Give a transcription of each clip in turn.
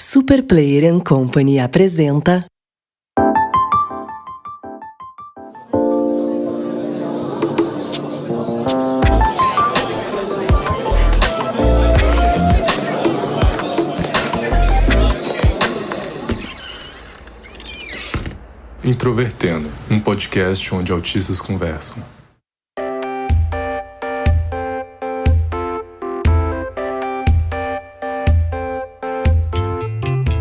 Super Player Company apresenta... Introvertendo, um podcast onde autistas conversam.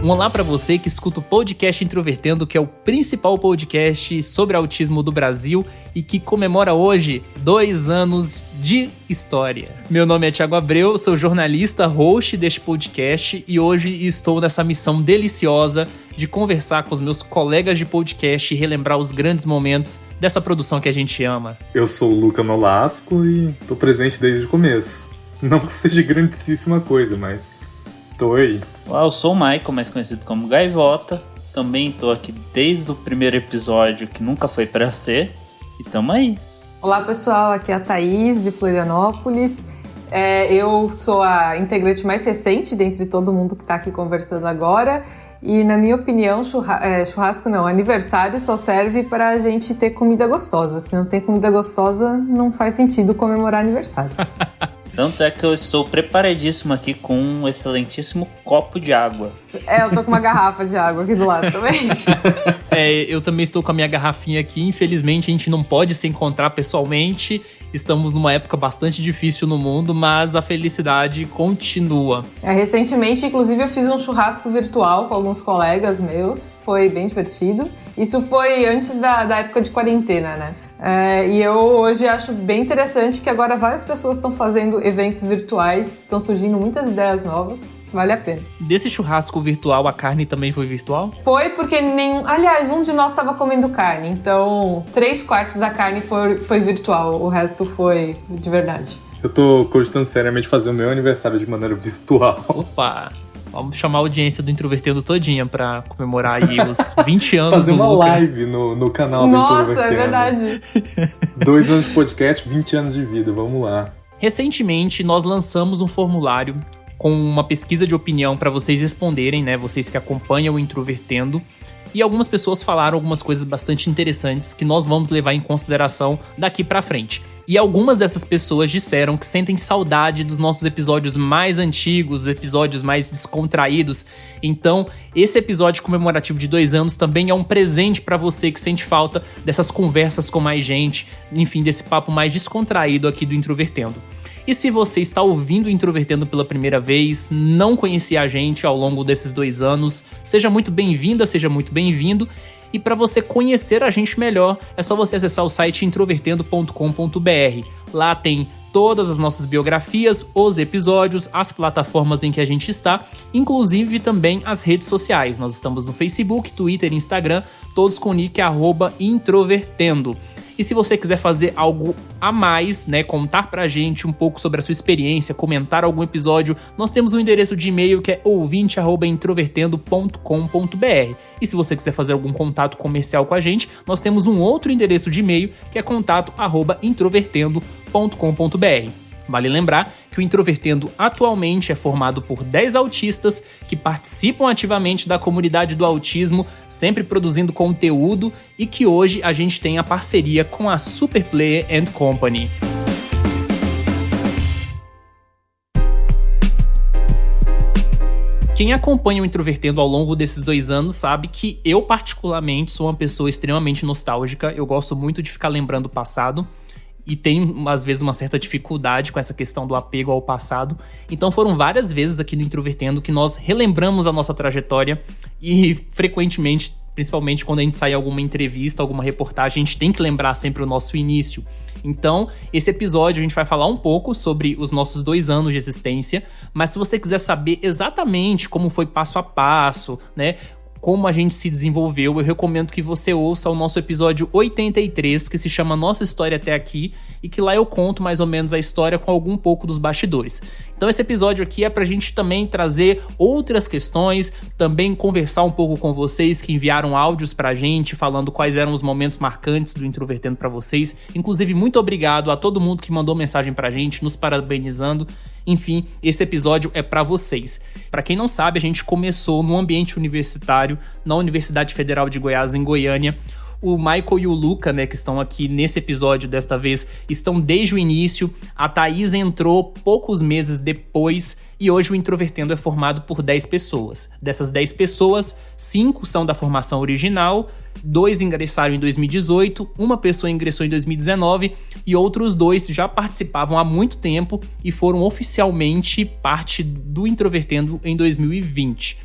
Um olá para você que escuta o podcast Introvertendo, que é o principal podcast sobre autismo do Brasil e que comemora hoje 2 anos de história. Meu nome é Thiago Abreu, sou jornalista, host deste podcast e hoje estou nessa missão deliciosa de conversar com os meus colegas de podcast e relembrar os grandes momentos dessa produção que a gente ama. Eu sou o Luca Nolasco e tô presente desde o começo. Não que seja grandíssima coisa, mas tô aí. Olá, eu sou o Michael, mais conhecido como Gaivota. Também tô aqui desde o primeiro episódio, que nunca foi pra ser. E tamo aí. Olá, pessoal. Aqui é a Thaís, de Florianópolis. Eu sou a integrante mais recente dentre todo mundo que tá aqui conversando agora. E, na minha opinião, churrasco não, aniversário só serve pra gente ter comida gostosa. Se não tem comida gostosa, não faz sentido comemorar aniversário. Tanto é que eu estou preparadíssimo aqui com um excelentíssimo copo de água. Eu tô com uma garrafa de água aqui do lado também. Eu também estou com a minha garrafinha aqui. Infelizmente, a gente não pode se encontrar pessoalmente. Estamos numa época bastante difícil no mundo, mas a felicidade continua. Recentemente, inclusive, eu fiz um churrasco virtual com alguns colegas meus. Foi bem divertido. Isso foi antes da época de quarentena, né? E eu hoje acho bem interessante que agora várias pessoas estão fazendo eventos virtuais, estão surgindo muitas ideias novas, vale a pena. Desse churrasco virtual, a carne também foi virtual? Foi porque aliás, um de nós estava comendo carne, então 3/4 da carne foi virtual, o resto foi de verdade. Eu tô cogitando seriamente fazer o meu aniversário de maneira virtual. Opa! Vamos chamar a audiência do Introvertendo todinha pra comemorar aí os 20 anos fazer do uma Luca. Live no canal do Nossa, Introvertendo. é verdade. 2 anos de podcast, 20 anos de vida, vamos lá. Recentemente, nós lançamos um formulário com uma pesquisa de opinião para vocês responderem, né? Vocês que acompanham o Introvertendo. E algumas pessoas falaram algumas coisas bastante interessantes que nós vamos levar em consideração daqui pra frente. E algumas dessas pessoas disseram que sentem saudade dos nossos episódios mais antigos, os episódios mais descontraídos. Então, esse episódio comemorativo de 2 anos também é um presente pra você que sente falta dessas conversas com mais gente, enfim, desse papo mais descontraído aqui do Introvertendo. E se você está ouvindo o Introvertendo pela primeira vez, não conhecia a gente ao longo desses 2 anos, seja muito bem-vinda, seja muito bem-vindo. E para você conhecer a gente melhor, é só você acessar o site introvertendo.com.br. Lá tem todas as nossas biografias, os episódios, as plataformas em que a gente está, inclusive também as redes sociais. Nós estamos no Facebook, Twitter e Instagram, todos com o nick @introvertendo. E se você quiser fazer algo a mais, né, contar pra gente um pouco sobre a sua experiência, comentar algum episódio, nós temos um endereço de e-mail que é ouvinte@introvertendo.com.br. E se você quiser fazer algum contato comercial com a gente, nós temos um outro endereço de e-mail que é contato@introvertendo.com.br. Vale lembrar que o Introvertendo atualmente é formado por 10 autistas que participam ativamente da comunidade do autismo, sempre produzindo conteúdo, e que hoje a gente tem a parceria com a Super Player Company. Quem acompanha o Introvertendo ao longo desses 2 anos sabe que eu particularmente sou uma pessoa extremamente nostálgica, eu gosto muito de ficar lembrando o passado. E tem, às vezes, uma certa dificuldade com essa questão do apego ao passado. Então foram várias vezes aqui no Introvertendo que nós relembramos a nossa trajetória e, frequentemente, principalmente quando a gente sai em alguma entrevista, alguma reportagem, a gente tem que lembrar sempre o nosso início. Então, esse episódio a gente vai falar um pouco sobre os nossos 2 anos de existência, mas se você quiser saber exatamente como foi passo a passo, né, como a gente se desenvolveu, eu recomendo que você ouça o nosso episódio 83, que se chama Nossa História Até Aqui, e que lá eu conto mais ou menos a história com algum pouco dos bastidores. Então esse episódio aqui é pra gente também trazer outras questões, também conversar um pouco com vocês que enviaram áudios pra gente, falando quais eram os momentos marcantes do Introvertendo pra vocês. Inclusive, muito obrigado a todo mundo que mandou mensagem pra gente, nos parabenizando. Enfim, esse episódio é pra vocês. Pra quem não sabe, a gente começou no ambiente universitário, na Universidade Federal de Goiás, em Goiânia. O Michael e o Luca, né, que estão aqui nesse episódio desta vez, estão desde o início. A Thaís entrou poucos meses depois e hoje o Introvertendo é formado por 10 pessoas. Dessas 10 pessoas, 5 são da formação original, 2 ingressaram em 2018, uma pessoa ingressou em 2019 e outros 2 já participavam há muito tempo e foram oficialmente parte do Introvertendo em 2020.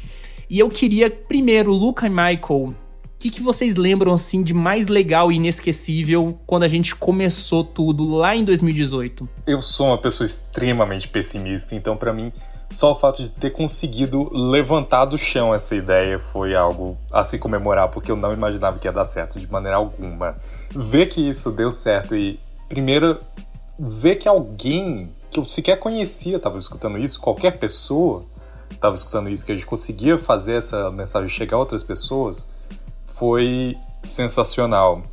E eu queria, primeiro, Luca e Michael, o que vocês lembram assim de mais legal e inesquecível quando a gente começou tudo lá em 2018? Eu sou uma pessoa extremamente pessimista, então pra mim só o fato de ter conseguido levantar do chão essa ideia foi algo a se comemorar, porque eu não imaginava que ia dar certo de maneira alguma. Ver que isso deu certo e, primeiro, ver que alguém que eu sequer conhecia estava escutando isso, qualquer pessoa estava escutando isso, que a gente conseguia fazer essa mensagem chegar a outras pessoas, foi sensacional.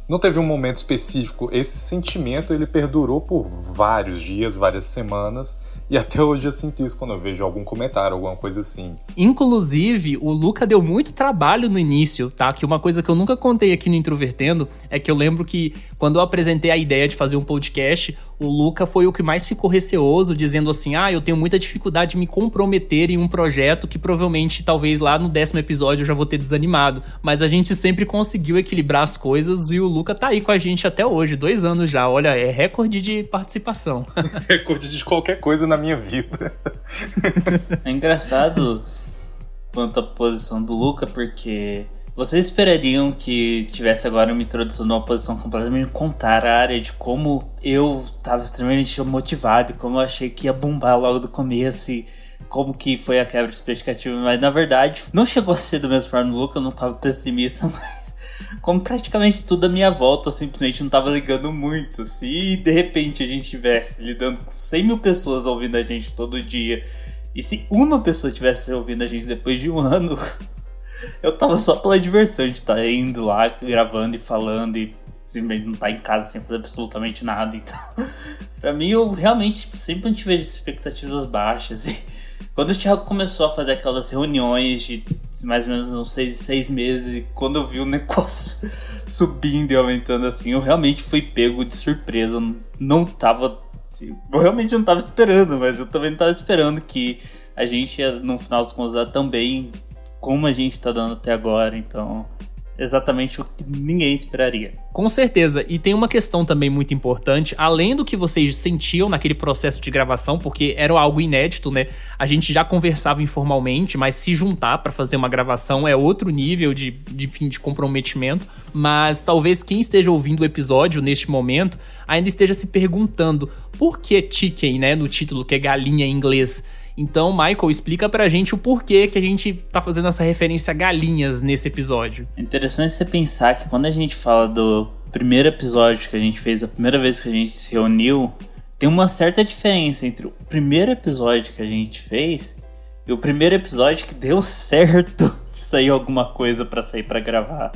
Não teve um momento específico, esse sentimento ele perdurou por vários dias, várias semanas, e até hoje eu sinto isso quando eu vejo algum comentário, alguma coisa assim. Inclusive, o Luca deu muito trabalho no início, tá? Que uma coisa que eu nunca contei aqui no Introvertendo é que eu lembro que quando eu apresentei a ideia de fazer um podcast, o Luca foi o que mais ficou receoso, dizendo assim, eu tenho muita dificuldade de me comprometer em um projeto que provavelmente, talvez lá no 10º episódio eu já vou ter desanimado. Mas a gente sempre conseguiu equilibrar as coisas e o Luca tá aí com a gente até hoje, 2 anos já. Olha, é recorde de participação. Recorde de qualquer coisa na minha vida. É engraçado quanto à posição do Luca, porque vocês esperariam que tivesse agora uma introdução numa posição completamente contrária de como eu tava extremamente motivado e como eu achei que ia bombar logo do começo e como que foi a quebra de expectativa, mas na verdade não chegou a ser do mesmo forma do Luca, eu não tava pessimista, mas como praticamente tudo à minha volta, eu simplesmente não tava ligando muito. Se de repente a gente estivesse lidando com 100 mil pessoas ouvindo a gente todo dia, e se uma pessoa estivesse ouvindo a gente depois de um ano, eu tava só pela diversão de estar indo lá, gravando e falando, e simplesmente não estar em casa sem fazer absolutamente nada. Então, pra mim, eu realmente sempre tive expectativas baixas. E quando o Thiago começou a fazer aquelas reuniões de mais ou menos uns 6 meses, e quando eu vi o negócio subindo e aumentando assim, eu realmente fui pego de surpresa. Eu realmente não tava esperando, mas eu também não tava esperando que a gente ia, no final dos contos, dar tão bem como a gente tá dando até agora. Então, exatamente o que ninguém esperaria. Com certeza, e tem uma questão também muito importante, além do que vocês sentiam naquele processo de gravação, porque era algo inédito, né? A gente já conversava informalmente, mas se juntar pra fazer uma gravação é outro nível de comprometimento. Mas talvez quem esteja ouvindo o episódio neste momento ainda esteja se perguntando por que chicken, né, no título, que é galinha em inglês. Então, Michael, explica pra gente o porquê que a gente tá fazendo essa referência a galinhas nesse episódio. É interessante você pensar que quando a gente fala do primeiro episódio que a gente fez, a primeira vez que a gente se reuniu, tem uma certa diferença entre o primeiro episódio que a gente fez e o primeiro episódio que deu certo de sair alguma coisa pra sair pra gravar.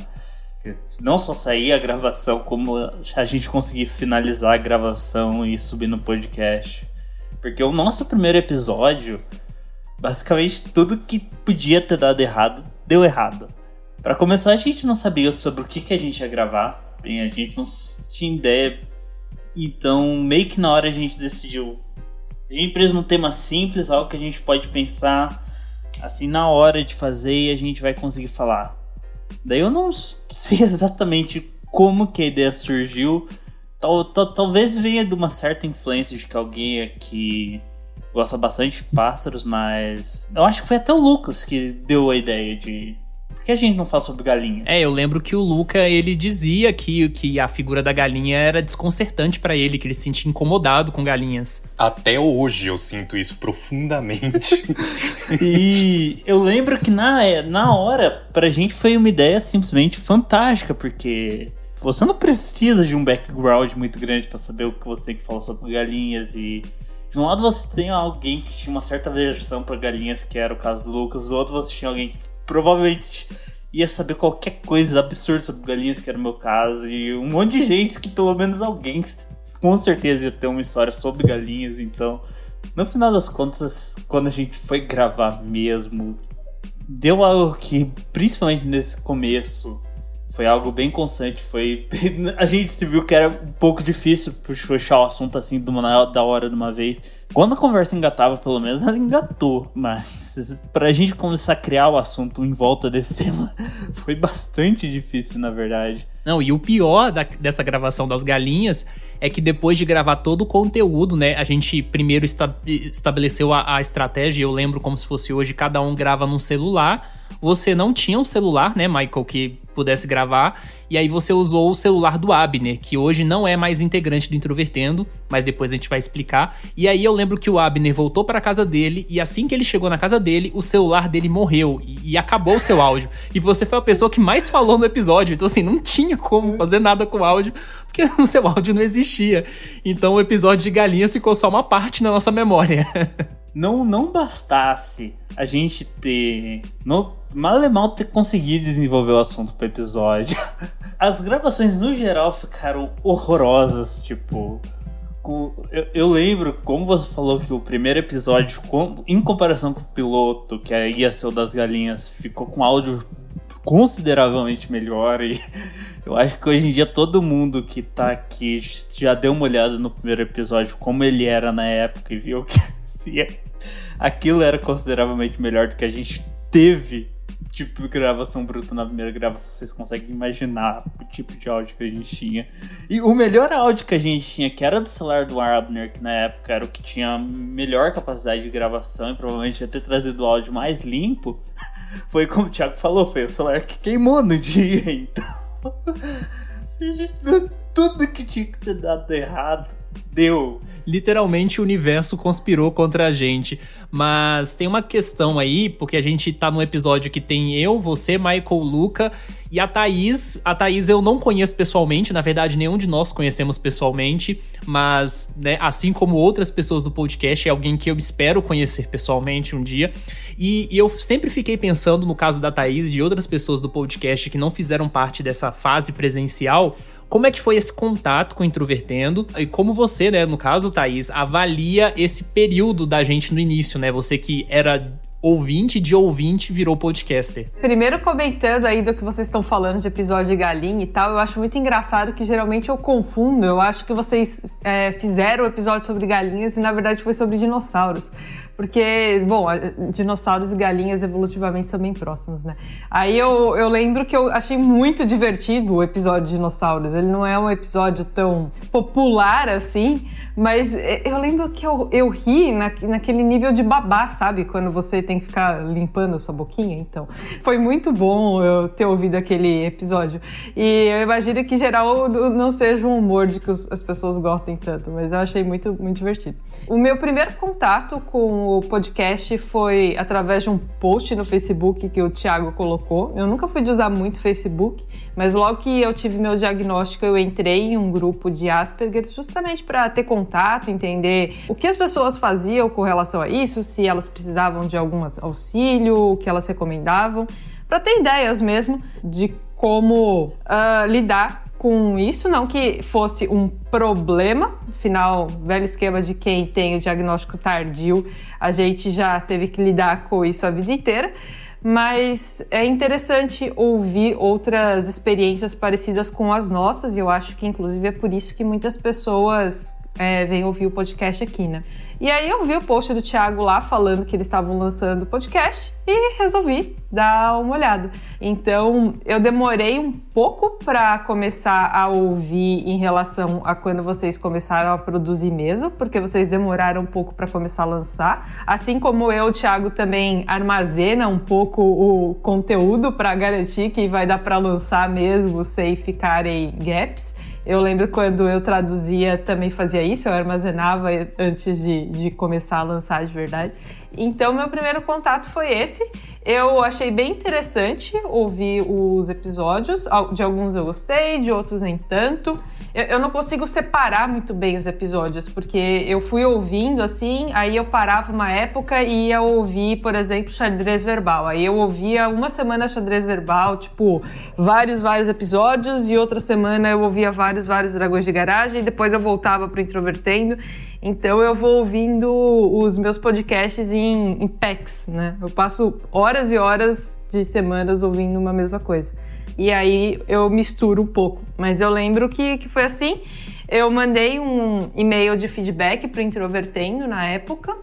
Não só sair a gravação, como a gente conseguir finalizar a gravação e subir no podcast. Porque o nosso primeiro episódio, basicamente tudo que podia ter dado errado, deu errado. Pra começar, a gente não sabia sobre o que a gente ia gravar. Bem, a gente não tinha ideia. Então, meio que na hora a gente decidiu. A gente preso num tema simples, algo que a gente pode pensar assim na hora de fazer e a gente vai conseguir falar. Daí eu não sei exatamente como que a ideia surgiu. Talvez venha de uma certa influência de que alguém aqui gosta bastante de pássaros, mas eu acho que foi até o Lucas que deu a ideia de Por que a gente não fala sobre galinhas? Eu lembro que o Luca, ele dizia que a figura da galinha era desconcertante pra ele, que ele se sentia incomodado com galinhas. Até hoje eu sinto isso profundamente. E eu lembro que na hora, pra gente foi uma ideia simplesmente fantástica, porque você não precisa de um background muito grande pra saber o que você tem que falar sobre galinhas. E de um lado você tem alguém que tinha uma certa aversão pra galinhas, que era o caso do Lucas. Do outro você tinha alguém que provavelmente ia saber qualquer coisa absurda sobre galinhas, que era o meu caso. E um monte de gente que pelo menos alguém com certeza ia ter uma história sobre galinhas. Então, no final das contas, quando a gente foi gravar mesmo, deu algo que, principalmente nesse começo, foi algo bem constante. A gente se viu que era um pouco difícil puxar o assunto assim da hora de uma vez. Quando a conversa engatava, pelo menos, ela engatou. Mas pra gente começar a criar o assunto em volta desse tema, foi bastante difícil, na verdade. Não, e o pior dessa gravação das galinhas é que depois de gravar todo o conteúdo, né, a gente primeiro estabeleceu a estratégia. Eu lembro como se fosse hoje, cada um grava num celular. Você não tinha um celular, né, Michael, que pudesse gravar, e aí você usou o celular do Abner, que hoje não é mais integrante do Introvertendo, mas depois a gente vai explicar. E aí eu lembro que o Abner voltou para casa dele, e assim que ele chegou na casa dele, o celular dele morreu, e acabou o seu áudio. E você foi a pessoa que mais falou no episódio, então assim, não tinha como fazer nada com o áudio, porque o seu áudio não existia. Então o episódio de galinhas ficou só uma parte na nossa memória. Não bastasse a gente ter... mal ter conseguido desenvolver o assunto pro episódio. As gravações, no geral, ficaram horrorosas, tipo... Eu lembro, como você falou, que o primeiro episódio, em comparação com o piloto, que ia ser o das galinhas, ficou com áudio consideravelmente melhor. E eu acho que hoje em dia todo mundo que tá aqui já deu uma olhada no primeiro episódio, como ele era na época, e viu que aquilo era consideravelmente melhor do que a gente teve. Tipo, gravação bruta na primeira gravação, vocês conseguem imaginar o tipo de áudio que a gente tinha. E o melhor áudio que a gente tinha, que era do celular do Abner, que na época era o que tinha melhor capacidade de gravação e provavelmente ia ter trazido o áudio mais limpo, foi como o Thiago falou, foi o celular que queimou no dia. Então, tudo que tinha que ter dado errado, deu. Literalmente o universo conspirou contra a gente. Mas tem uma questão aí, porque a gente tá num episódio que tem eu, você, Michael, Luca e a Thaís. A Thaís eu não conheço pessoalmente, na verdade nenhum de nós conhecemos pessoalmente, mas, né, assim como outras pessoas do podcast, é alguém que eu espero conhecer pessoalmente um dia. E eu sempre fiquei pensando, no caso da Thaís e de outras pessoas do podcast que não fizeram parte dessa fase presencial, como é que foi esse contato com o Introvertendo? E como você, né, no caso, Thaís, avalia esse período da gente no início, né? Você que era ouvinte de ouvinte virou podcaster. Primeiro, comentando aí do que vocês estão falando de episódio de galinha e tal, eu acho muito engraçado que geralmente eu confundo. Eu acho que vocês fizeram o episódio sobre galinhas e na verdade foi sobre dinossauros. Porque, bom, dinossauros e galinhas evolutivamente são bem próximos, né? Aí eu lembro que eu achei muito divertido o episódio de dinossauros. Ele não é um episódio tão popular assim, mas eu lembro que eu ri naquele nível de babá, sabe? Quando você tem que ficar limpando a sua boquinha. Então, foi muito bom eu ter ouvido aquele episódio. E eu imagino que, em geral, não seja um humor de que as pessoas gostem tanto, mas eu achei muito, muito divertido. O meu primeiro contato com o podcast foi através de um post no Facebook que o Thiago colocou. Eu nunca fui de usar muito Facebook, mas logo que eu tive meu diagnóstico, eu entrei em um grupo de Asperger justamente para ter contato, entender o que as pessoas faziam com relação a isso, se elas precisavam de algum auxílio, o que elas recomendavam, para ter ideias mesmo de como lidar com isso, não que fosse um problema, afinal, velho esquema de quem tem o diagnóstico tardio, a gente já teve que lidar com isso a vida inteira, mas é interessante ouvir outras experiências parecidas com as nossas, e eu acho que inclusive é por isso que muitas pessoas vem ouvir o podcast aqui, né? E aí eu vi o post do Thiago lá falando que eles estavam lançando o podcast e resolvi dar uma olhada. Então eu demorei um pouco para começar a ouvir em relação a quando vocês começaram a produzir mesmo, porque vocês demoraram um pouco para começar a lançar. Assim como eu, o Thiago também armazena um pouco o conteúdo para garantir que vai dar para lançar mesmo sem ficarem gaps. Eu lembro quando eu traduzia, também fazia isso, eu armazenava antes de começar a lançar de verdade. Então, meu primeiro contato foi esse. Eu achei bem interessante ouvir os episódios. De alguns eu gostei, de outros nem tanto. Eu não consigo separar muito bem os episódios, porque eu fui ouvindo assim, aí eu parava uma época e ia ouvir, por exemplo, xadrez verbal. Aí eu ouvia uma semana xadrez verbal, tipo, vários episódios, e outra semana eu ouvia vários Dragões de Garagem, e depois eu voltava pro Introvertendo. Então eu vou ouvindo os meus podcasts em packs, né? Eu passo horas e horas de semanas ouvindo uma mesma coisa. E aí eu misturo um pouco. Mas eu lembro que foi assim. Eu mandei um e-mail de feedback pro Introvertendo na época.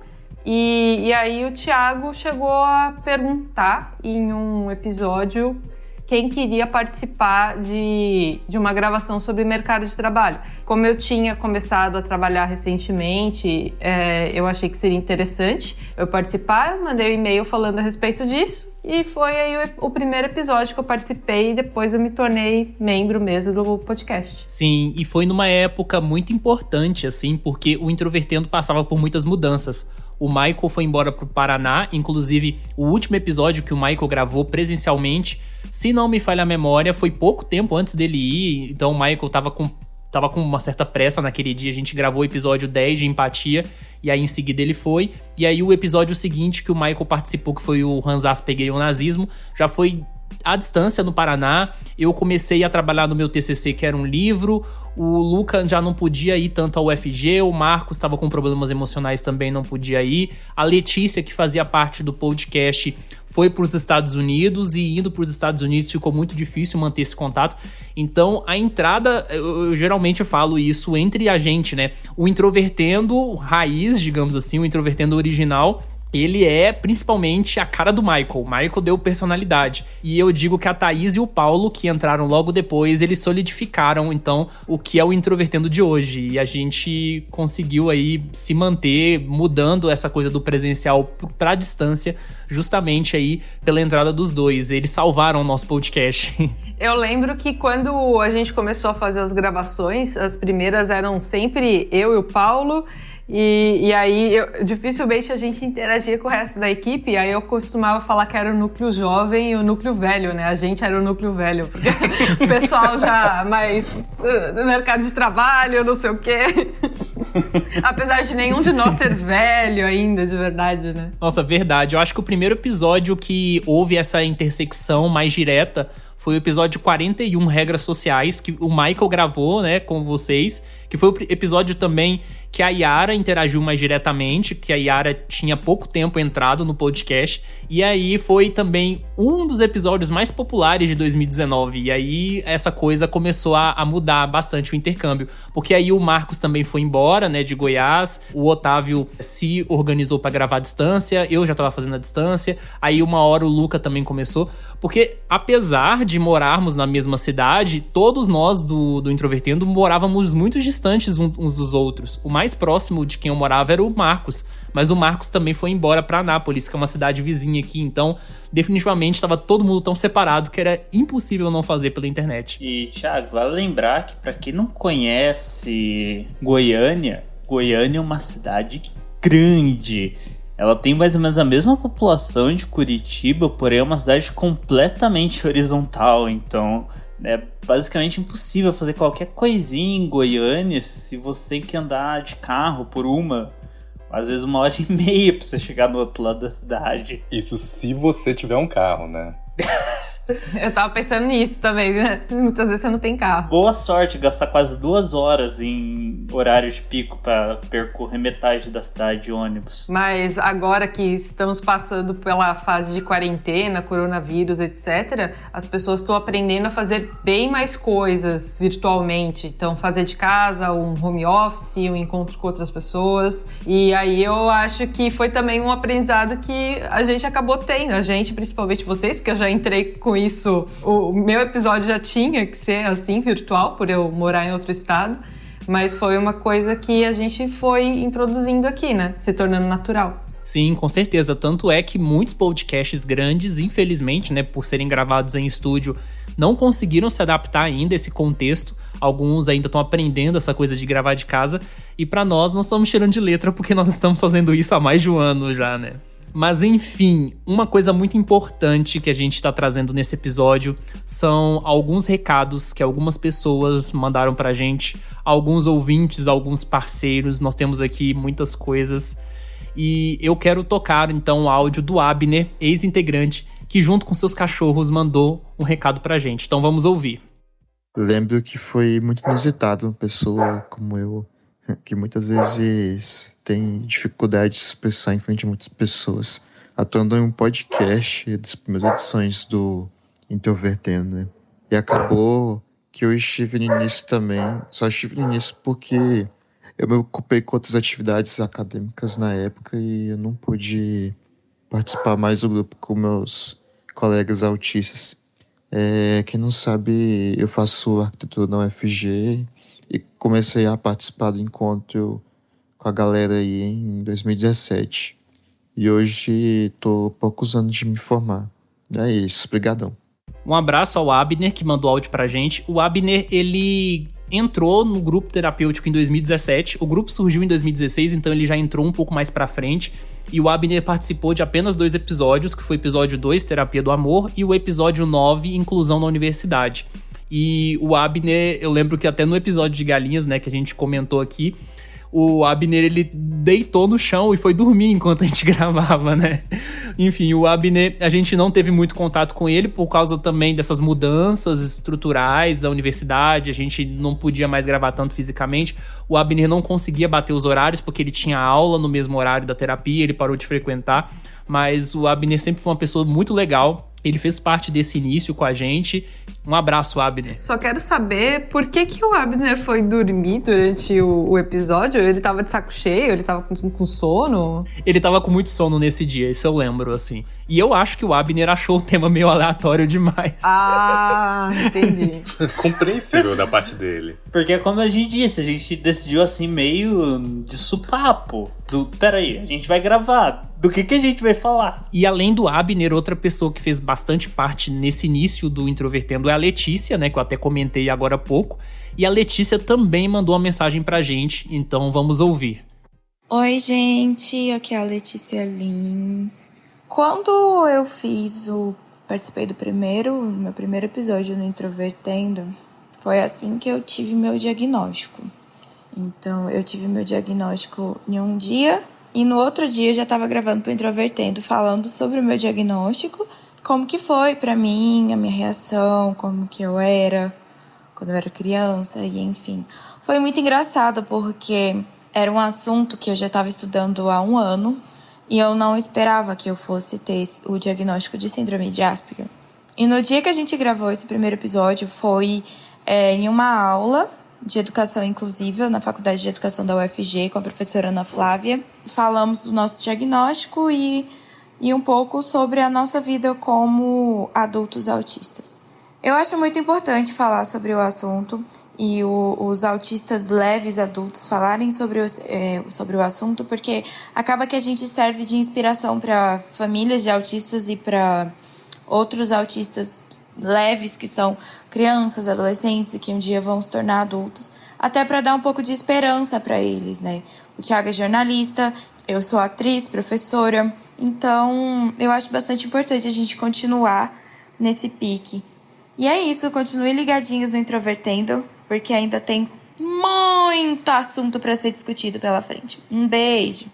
E aí o Thiago chegou a perguntar em um episódio quem queria participar de uma gravação sobre mercado de trabalho. Como eu tinha começado a trabalhar recentemente, eu achei que seria interessante eu participar, mandei um e-mail falando a respeito disso. E foi aí o primeiro episódio que eu participei e depois eu me tornei membro mesmo do podcast. Sim, e foi numa época muito importante, assim, porque o Introvertendo passava por muitas mudanças. O Michael foi embora pro Paraná, inclusive o último episódio que o Michael gravou presencialmente, se não me falha a memória, foi pouco tempo antes dele ir, então o Michael tava com uma certa pressa naquele dia, a gente gravou o episódio 10 de Empatia, e aí em seguida ele foi. E aí o episódio seguinte que o Michael participou, que foi o Hanzás Peguei o Nazismo, já foi à distância no Paraná. Eu comecei a trabalhar no meu TCC, que era um livro. O Luca já não podia ir tanto ao UFG, o Marcos estava com problemas emocionais, também não podia ir. A Letícia, que fazia parte do podcast, foi para os Estados Unidos, e indo para os Estados Unidos ficou muito difícil manter esse contato. Então a entrada, eu geralmente falo isso entre a gente, né? O Introvertendo raiz, digamos assim, o Introvertendo original, ele é principalmente a cara do Michael. O Michael deu personalidade. E eu digo que a Thaís e o Paulo, que entraram logo depois, eles solidificaram, então, o que é o Introvertendo de hoje. E a gente conseguiu aí se manter, mudando essa coisa do presencial pra distância, justamente aí pela entrada dos dois. Eles salvaram o nosso podcast. Eu lembro que quando a gente começou a fazer as gravações, as primeiras eram sempre eu e o Paulo. E aí, dificilmente a gente interagia com o resto da equipe. E aí eu costumava falar que era o núcleo jovem e o núcleo velho, né? A gente era o núcleo velho, porque o pessoal já mais do mercado de trabalho, não sei o quê. Apesar de nenhum de nós ser velho ainda, de verdade, né? Nossa, verdade. Eu acho que o primeiro episódio que houve essa intersecção mais direta foi o episódio 41, Regras Sociais, que o Michael gravou, né, com vocês, que foi o episódio também que a Yara interagiu mais diretamente, que a Yara tinha pouco tempo entrado no podcast, e aí foi também um dos episódios mais populares de 2019, e aí essa coisa começou a mudar bastante o intercâmbio, porque aí o Marcos também foi embora, né, de Goiás, o Otávio se organizou para gravar à distância, eu já tava fazendo à distância, aí uma hora o Luca também começou, porque apesar de morarmos na mesma cidade, todos nós do Introvertendo morávamos muito distantes uns dos outros. O mais próximo de quem eu morava era o Marcos, mas o Marcos também foi embora para Anápolis, que é uma cidade vizinha aqui, então definitivamente estava todo mundo tão separado que era impossível não fazer pela internet. E Thiago, vale lembrar que para quem não conhece Goiânia é uma cidade grande. Ela tem mais ou menos a mesma população de Curitiba, porém é uma cidade completamente horizontal, então é basicamente impossível fazer qualquer coisinha em Goiânia se você tem que andar de carro por às vezes 1h30 pra você chegar no outro lado da cidade. Isso se você tiver um carro, né? Eu tava pensando nisso também, né? Muitas vezes você não tem carro. Boa sorte gastar quase 2 horas em horário de pico pra percorrer metade da cidade de ônibus. Mas agora que estamos passando pela fase de quarentena, coronavírus, etc., as pessoas estão aprendendo a fazer bem mais coisas virtualmente. Então, fazer de casa, um home office, um encontro com outras pessoas. E aí eu acho que foi também um aprendizado que a gente acabou tendo. A gente, principalmente vocês, porque eu já entrei com isso. O meu episódio já tinha que ser assim, virtual, por eu morar em outro estado. Mas foi uma coisa que a gente foi introduzindo aqui, né? Se tornando natural. Sim, com certeza. Tanto é que muitos podcasts grandes, infelizmente, né, por serem gravados em estúdio, não conseguiram se adaptar ainda a esse contexto. Alguns ainda estão aprendendo essa coisa de gravar de casa. E pra nós estamos tirando de letra porque nós estamos fazendo isso há mais de um ano já, né? Mas enfim, uma coisa muito importante que a gente está trazendo nesse episódio são alguns recados que algumas pessoas mandaram pra gente, alguns ouvintes, alguns parceiros, nós temos aqui muitas coisas. E eu quero tocar então o áudio do Abner, ex-integrante, que junto com seus cachorros mandou um recado pra gente. Então vamos ouvir. Lembro que foi muito inusitado uma pessoa como eu, que muitas vezes tem dificuldade de se expressar em frente a muitas pessoas, atuando em um podcast das primeiras edições do Introvertendo, né? E acabou que eu estive no início também, só estive no início porque eu me ocupei com outras atividades acadêmicas na época e eu não pude participar mais do grupo com meus colegas autistas. Quem não sabe, eu faço arquitetura na UFG e comecei a participar do encontro com a galera aí em 2017. E hoje estou poucos anos de me formar. É isso, brigadão. Um abraço ao Abner, que mandou áudio pra gente. O Abner, ele entrou no grupo terapêutico em 2017. O grupo surgiu em 2016, então ele já entrou um pouco mais pra frente. E o Abner participou de apenas 2 episódios, que foi o episódio 2, Terapia do Amor, e o episódio 9, Inclusão na Universidade. E o Abner, eu lembro que até no episódio de Galinhas, né, que a gente comentou aqui, o Abner, ele deitou no chão e foi dormir enquanto a gente gravava, né? Enfim, o Abner, a gente não teve muito contato com ele por causa também dessas mudanças estruturais da universidade, a gente não podia mais gravar tanto fisicamente. O Abner não conseguia bater os horários porque ele tinha aula no mesmo horário da terapia, ele parou de frequentar. Mas o Abner sempre foi uma pessoa muito legal. Ele fez parte desse início com a gente. Um abraço, Abner. Só quero saber por que o Abner foi dormir durante o episódio? Ele tava de saco cheio? Ele tava com sono? Ele tava com muito sono nesse dia, isso eu lembro, assim. E eu acho que o Abner achou o tema meio aleatório demais. Ah, entendi. Compreensível da parte dele. Porque como a gente disse, a gente decidiu assim meio de supapo. Peraí, a gente vai gravar. Do que a gente vai falar? E além do Abner, outra pessoa que fez bastante parte nesse início do Introvertendo é a Letícia, né? Que eu até comentei agora há pouco. E a Letícia também mandou uma mensagem pra gente, então vamos ouvir. Oi, gente. Aqui é a Letícia Lins. Quando eu participei do meu primeiro episódio no Introvertendo, foi assim que eu tive meu diagnóstico. Então, eu tive meu diagnóstico em um dia e no outro dia eu já estava gravando pro Introvertendo, falando sobre o meu diagnóstico, como que foi pra mim, a minha reação, como que eu era quando eu era criança e enfim. Foi muito engraçado porque era um assunto que eu já estava estudando há 1 ano e eu não esperava que eu fosse ter o diagnóstico de síndrome de Asperger. E no dia que a gente gravou esse primeiro episódio foi em uma aula de educação inclusiva na Faculdade de Educação da UFG com a professora Ana Flávia. Falamos do nosso diagnóstico e um pouco sobre a nossa vida como adultos autistas. Eu acho muito importante falar sobre o assunto e os autistas leves adultos falarem sobre o assunto, porque acaba que a gente serve de inspiração para famílias de autistas e para outros autistas leves, que são crianças, adolescentes e que um dia vão se tornar adultos, até para dar um pouco de esperança para eles, né? O Thiago é jornalista, eu sou atriz, professora, então eu acho bastante importante a gente continuar nesse pique. E é isso, continuem ligadinhos no Introvertendo, porque ainda tem muito assunto para ser discutido pela frente. Um beijo!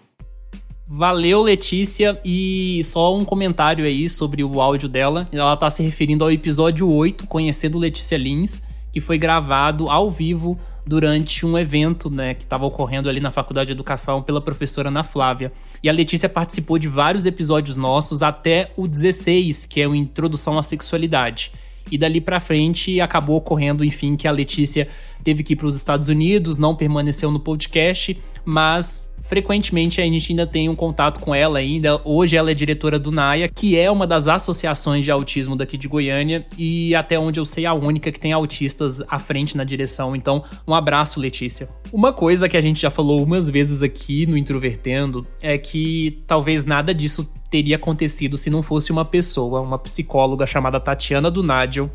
Valeu, Letícia. E só um comentário aí sobre o áudio dela. Ela tá se referindo ao episódio 8, Conhecendo Letícia Lins, que foi gravado ao vivo durante um evento, né, que estava ocorrendo ali na Faculdade de Educação pela professora Ana Flávia. E a Letícia participou de vários episódios nossos até o 16, que é o Introdução à Sexualidade. E dali pra frente acabou ocorrendo, enfim, que a Letícia teve que ir para os Estados Unidos, não permaneceu no podcast, mas frequentemente a gente ainda tem um contato com ela ainda. Hoje ela é diretora do NAIA, que é uma das associações de autismo daqui de Goiânia e, até onde eu sei, a única que tem autistas à frente na direção. Então, um abraço, Letícia. Uma coisa que a gente já falou umas vezes aqui no Introvertendo é que talvez nada disso teria acontecido se não fosse uma pessoa, uma psicóloga chamada Tatiana Dunadio,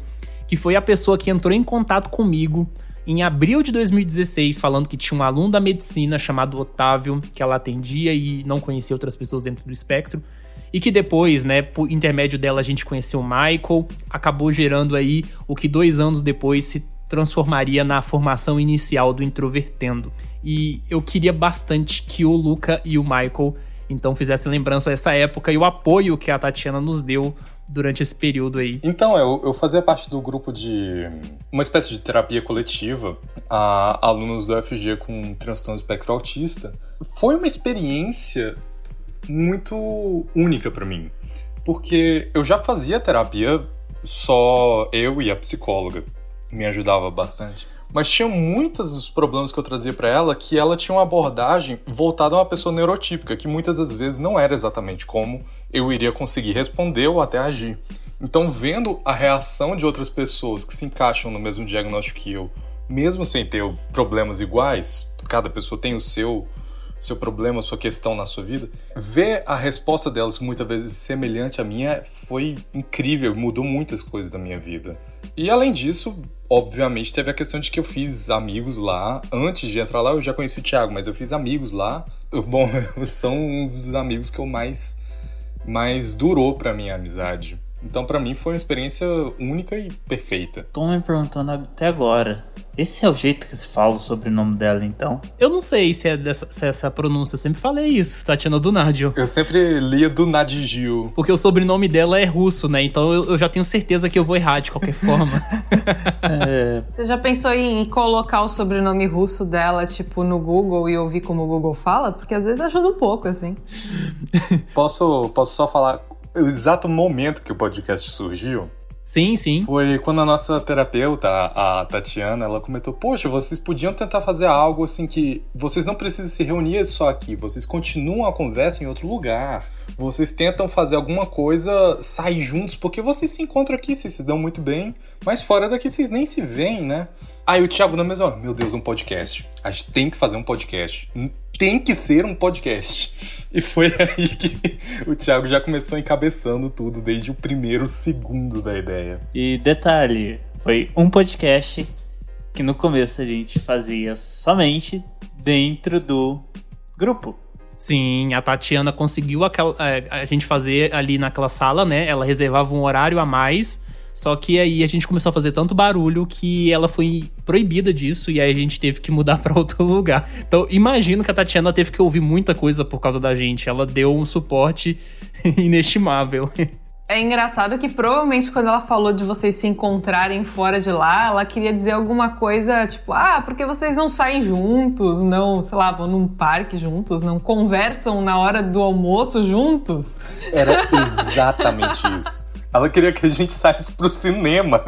que foi a pessoa que entrou em contato comigo em abril de 2016, falando que tinha um aluno da medicina chamado Otávio, que ela atendia e não conhecia outras pessoas dentro do espectro, e que depois, né, por intermédio dela, a gente conheceu o Michael, acabou gerando aí o que 2 anos depois se transformaria na formação inicial do Introvertendo. E eu queria bastante que o Luca e o Michael, então, fizessem lembrança dessa época e o apoio que a Tatiana nos deu durante esse período aí. Então, eu fazia parte do grupo de uma espécie de terapia coletiva a alunos do UFG com transtorno espectro autista. Foi uma experiência muito única pra mim, porque eu já fazia terapia, só eu e a psicóloga me ajudava bastante. Mas tinha muitos dos problemas que eu trazia pra ela que ela tinha uma abordagem voltada a uma pessoa neurotípica, que muitas das vezes não era exatamente como eu iria conseguir responder ou até agir. Então, vendo a reação de outras pessoas que se encaixam no mesmo diagnóstico que eu, mesmo sem ter problemas iguais, cada pessoa tem o seu problema, a sua questão na sua vida, ver a resposta delas muitas vezes semelhante à minha foi incrível, mudou muitas coisas da minha vida. E além disso, obviamente teve a questão de que eu fiz amigos lá. Antes de entrar lá eu já conheci o Thiago, mas eu fiz amigos lá. Bom, são um dos amigos que eu mais durou pra minha amizade. Então, pra mim, foi uma experiência única e perfeita. Tô me perguntando até agora, esse é o jeito que se fala o sobrenome dela, então? Eu não sei se é essa pronúncia, eu sempre falei isso, Tatiana Dunadio. Eu sempre lia Dunadio. Porque o sobrenome dela é russo, né? Então eu já tenho certeza que eu vou errar de qualquer forma. Você já pensou em colocar o sobrenome russo dela, tipo, no Google e ouvir como o Google fala? Porque às vezes ajuda um pouco, assim. Posso só falar o exato momento que o podcast surgiu? Sim. Foi quando a nossa terapeuta, a Tatiana, ela comentou: poxa, vocês podiam tentar fazer algo assim que vocês não precisam se reunir só aqui, vocês continuam a conversa em outro lugar, vocês tentam fazer alguma coisa, sair juntos, porque vocês se encontram aqui, vocês se dão muito bem, mas fora daqui vocês nem se veem, né? Aí o Thiago na mesma hora: meu Deus, um podcast, a gente tem que fazer um podcast, tem que ser um podcast. E foi aí que o Thiago já começou encabeçando tudo desde o primeiro segundo da ideia. E detalhe, foi um podcast que no começo a gente fazia somente dentro do grupo. Sim, a Tatiana conseguiu a gente fazer ali naquela sala, né? Ela reservava um horário a mais. Só que aí a gente começou a fazer tanto barulho que ela foi proibida disso e aí a gente teve que mudar pra outro lugar. Então imagino que a Tatiana teve que ouvir muita coisa por causa da gente. Ela deu um suporte inestimável. É engraçado que provavelmente quando ela falou de vocês se encontrarem fora de lá, ela queria dizer alguma coisa tipo: porque vocês não saem juntos, não, sei lá, vão num parque juntos, não conversam na hora do almoço juntos. Era exatamente isso. Ela queria que a gente saísse pro cinema.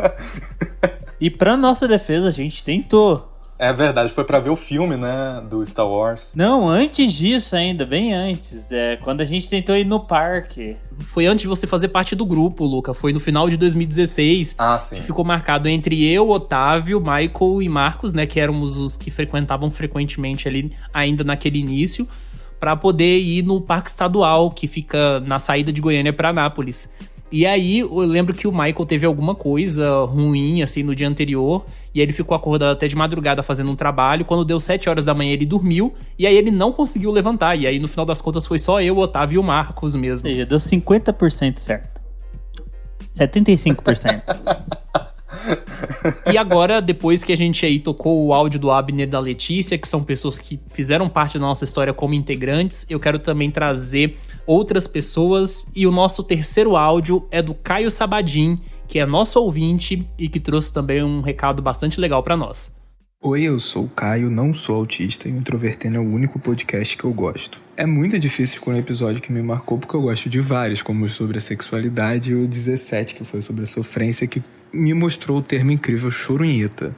E pra nossa defesa, a gente tentou. É verdade, foi pra ver o filme, né, do Star Wars. Não, antes disso ainda, bem antes. Quando a gente tentou ir no parque. Foi antes de você fazer parte do grupo, Luca. Foi no final de 2016. Ah, sim. Ficou marcado entre eu, Otávio, Michael e Marcos, né, que éramos os que frequentavam frequentemente ali, ainda naquele início, pra poder ir no Parque Estadual, que fica na saída de Goiânia pra Anápolis. E aí, eu lembro que o Michael teve alguma coisa ruim, assim, no dia anterior, e aí ele ficou acordado até de madrugada fazendo um trabalho. Quando deu 7 horas da manhã, ele dormiu, e aí ele não conseguiu levantar. E aí, no final das contas, foi só eu, o Otávio e o Marcos mesmo. Ou seja, deu 50% certo. 75%. E agora, depois que a gente aí tocou o áudio do Abner e da Letícia, que são pessoas que fizeram parte da nossa história como integrantes, eu quero também trazer outras pessoas. E o nosso terceiro áudio é do Caio Sabadin, que é nosso ouvinte e que trouxe também um recado bastante legal pra nós. Oi, eu sou o Caio, não sou autista e o Introvertendo é o único podcast que eu gosto. É muito difícil escolher um episódio que me marcou porque eu gosto de vários, como sobre a sexualidade e o 17, que foi sobre a sofrência, que me mostrou o termo incrível choronheta.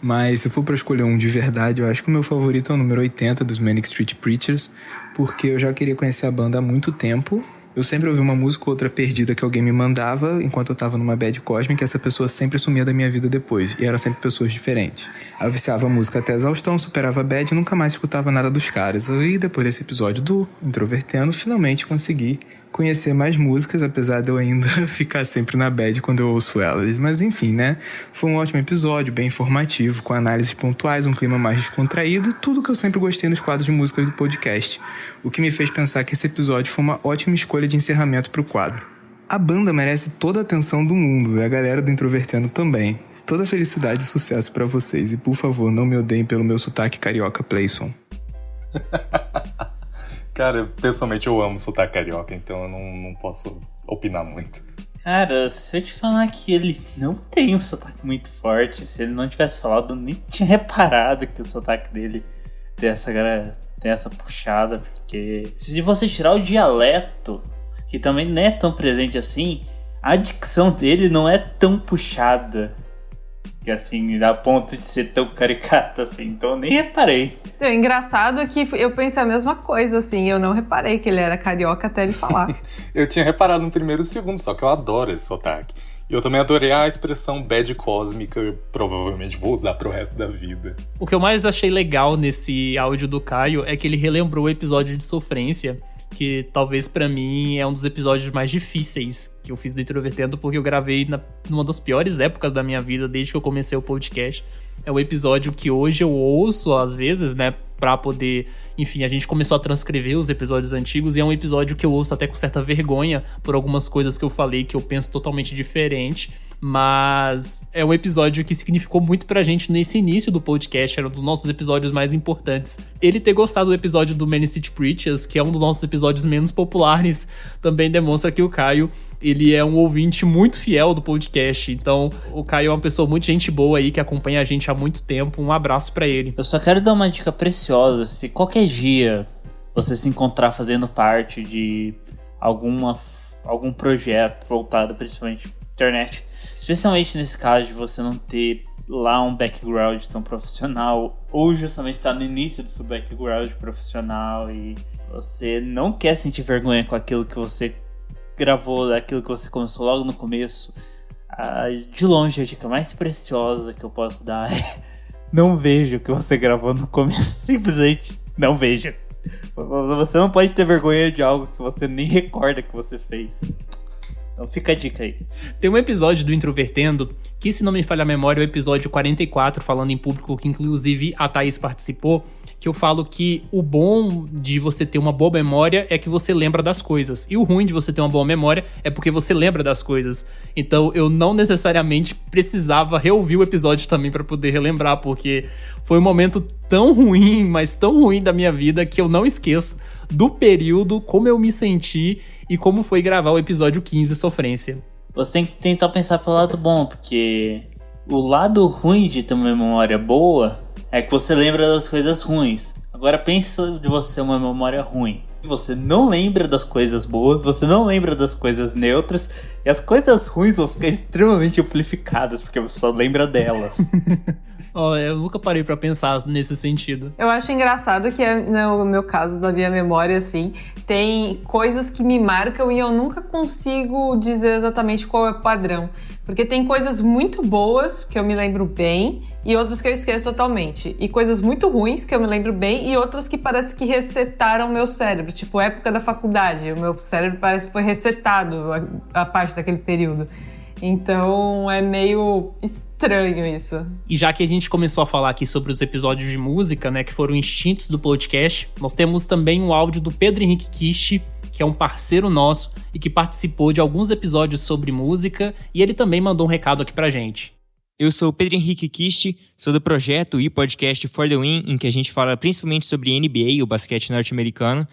Mas se for pra escolher um de verdade, eu acho que o meu favorito é o número 80 dos Manic Street Preachers, porque eu já queria conhecer a banda há muito tempo. Eu sempre ouvi uma música ou outra perdida que alguém me mandava enquanto eu tava numa bad cósmica, e essa pessoa sempre sumia da minha vida depois. E eram sempre pessoas diferentes. Aí eu viciava a música até a exaustão, superava a bad e nunca mais escutava nada dos caras. E depois desse episódio do Introvertendo, finalmente consegui conhecer mais músicas, apesar de eu ainda ficar sempre na bad quando eu ouço elas. Mas enfim, né? Foi um ótimo episódio, bem informativo, com análises pontuais, um clima mais descontraído, tudo que eu sempre gostei nos quadros de música do podcast. O que me fez pensar que esse episódio foi uma ótima escolha de encerramento pro quadro. A banda merece toda a atenção do mundo, e a galera do Introvertendo também. Toda felicidade e sucesso pra vocês, e por favor, não me odeiem pelo meu sotaque carioca Playson. Cara, pessoalmente eu amo sotaque carioca, então eu não posso opinar muito. Cara, se eu te falar que ele não tem um sotaque muito forte, se ele não tivesse falado, eu nem tinha reparado que o sotaque dele tem essa puxada, porque se você tirar o dialeto, que também não é tão presente assim, a dicção dele não é tão puxada, que assim, a ponto de ser tão caricata assim, então eu nem reparei. É engraçado que eu pensei a mesma coisa, assim, eu não reparei que ele era carioca até ele falar. Eu tinha reparado no primeiro segundo, só que eu adoro esse sotaque. E eu também adorei a expressão bad cósmica, eu provavelmente vou usar pro resto da vida. O que eu mais achei legal nesse áudio do Caio é que ele relembrou o episódio de Sofrência, que talvez pra mim é um dos episódios mais difíceis que eu fiz do Introvertendo, porque eu gravei numa das piores épocas da minha vida, desde que eu comecei o podcast. É o episódio que hoje eu ouço, às vezes, né, pra poder... Enfim, a gente começou a transcrever os episódios antigos e é um episódio que eu ouço até com certa vergonha por algumas coisas que eu falei que eu penso totalmente diferente, mas é um episódio que significou muito pra gente nesse início do podcast, era um dos nossos episódios mais importantes. Ele ter gostado do episódio do Manic Street Preachers, que é um dos nossos episódios menos populares, também demonstra que o Caio, ele é um ouvinte muito fiel do podcast. Então, o Caio é uma pessoa muito gente boa aí, que acompanha a gente há muito tempo. Um abraço pra ele. Eu só quero dar uma dica preciosa. Se qualquer dia você se encontrar fazendo parte de algum projeto voltado principalmente à internet, especialmente nesse caso de você não ter lá um background tão profissional, ou justamente estar no início do seu background profissional e você não quer sentir vergonha com aquilo que você gravou, daquilo que você começou logo no começo, de longe a dica mais preciosa que eu posso dar é não veja o que você gravou no começo, simplesmente não veja. Você não pode ter vergonha de algo que você nem recorda que você fez. Então fica a dica aí. Tem um episódio do Introvertendo, que se não me falha a memória é o episódio 44, falando em público, que inclusive a Thaís participou, que eu falo que o bom de você ter uma boa memória é que você lembra das coisas. E o ruim de você ter uma boa memória é porque você lembra das coisas. Então eu não necessariamente precisava reouvir o episódio também pra poder relembrar, porque foi um momento tão ruim, mas tão ruim da minha vida, que eu não esqueço do período, como eu me senti e como foi gravar o episódio 15, Sofrência. Você tem que tentar pensar pelo lado bom, porque o lado ruim de ter uma memória boa é que você lembra das coisas ruins. Agora pensa de você uma memória ruim. Você não lembra das coisas boas, você não lembra das coisas neutras, e as coisas ruins vão ficar extremamente amplificadas, porque você só lembra delas. Eu nunca parei pra pensar nesse sentido. Eu acho engraçado que no meu caso, da minha memória, assim, tem coisas que me marcam e eu nunca consigo dizer exatamente qual é o padrão. Porque tem coisas muito boas que eu me lembro bem e outras que eu esqueço totalmente. E coisas muito ruins que eu me lembro bem e outras que parece que resetaram o meu cérebro. Tipo, época da faculdade, o meu cérebro parece que foi resetado a parte daquele período. Então é meio estranho isso. E já que a gente começou a falar aqui sobre os episódios de música, né, que foram extintos do podcast, nós temos também um áudio do Pedro Henrique Kishi, que é um parceiro nosso e que participou de alguns episódios sobre música, e ele também mandou um recado aqui pra gente. Eu sou o Pedro Henrique Kist, sou do projeto e podcast For The Win, em que a gente fala principalmente sobre NBA, o basquete norte-americano.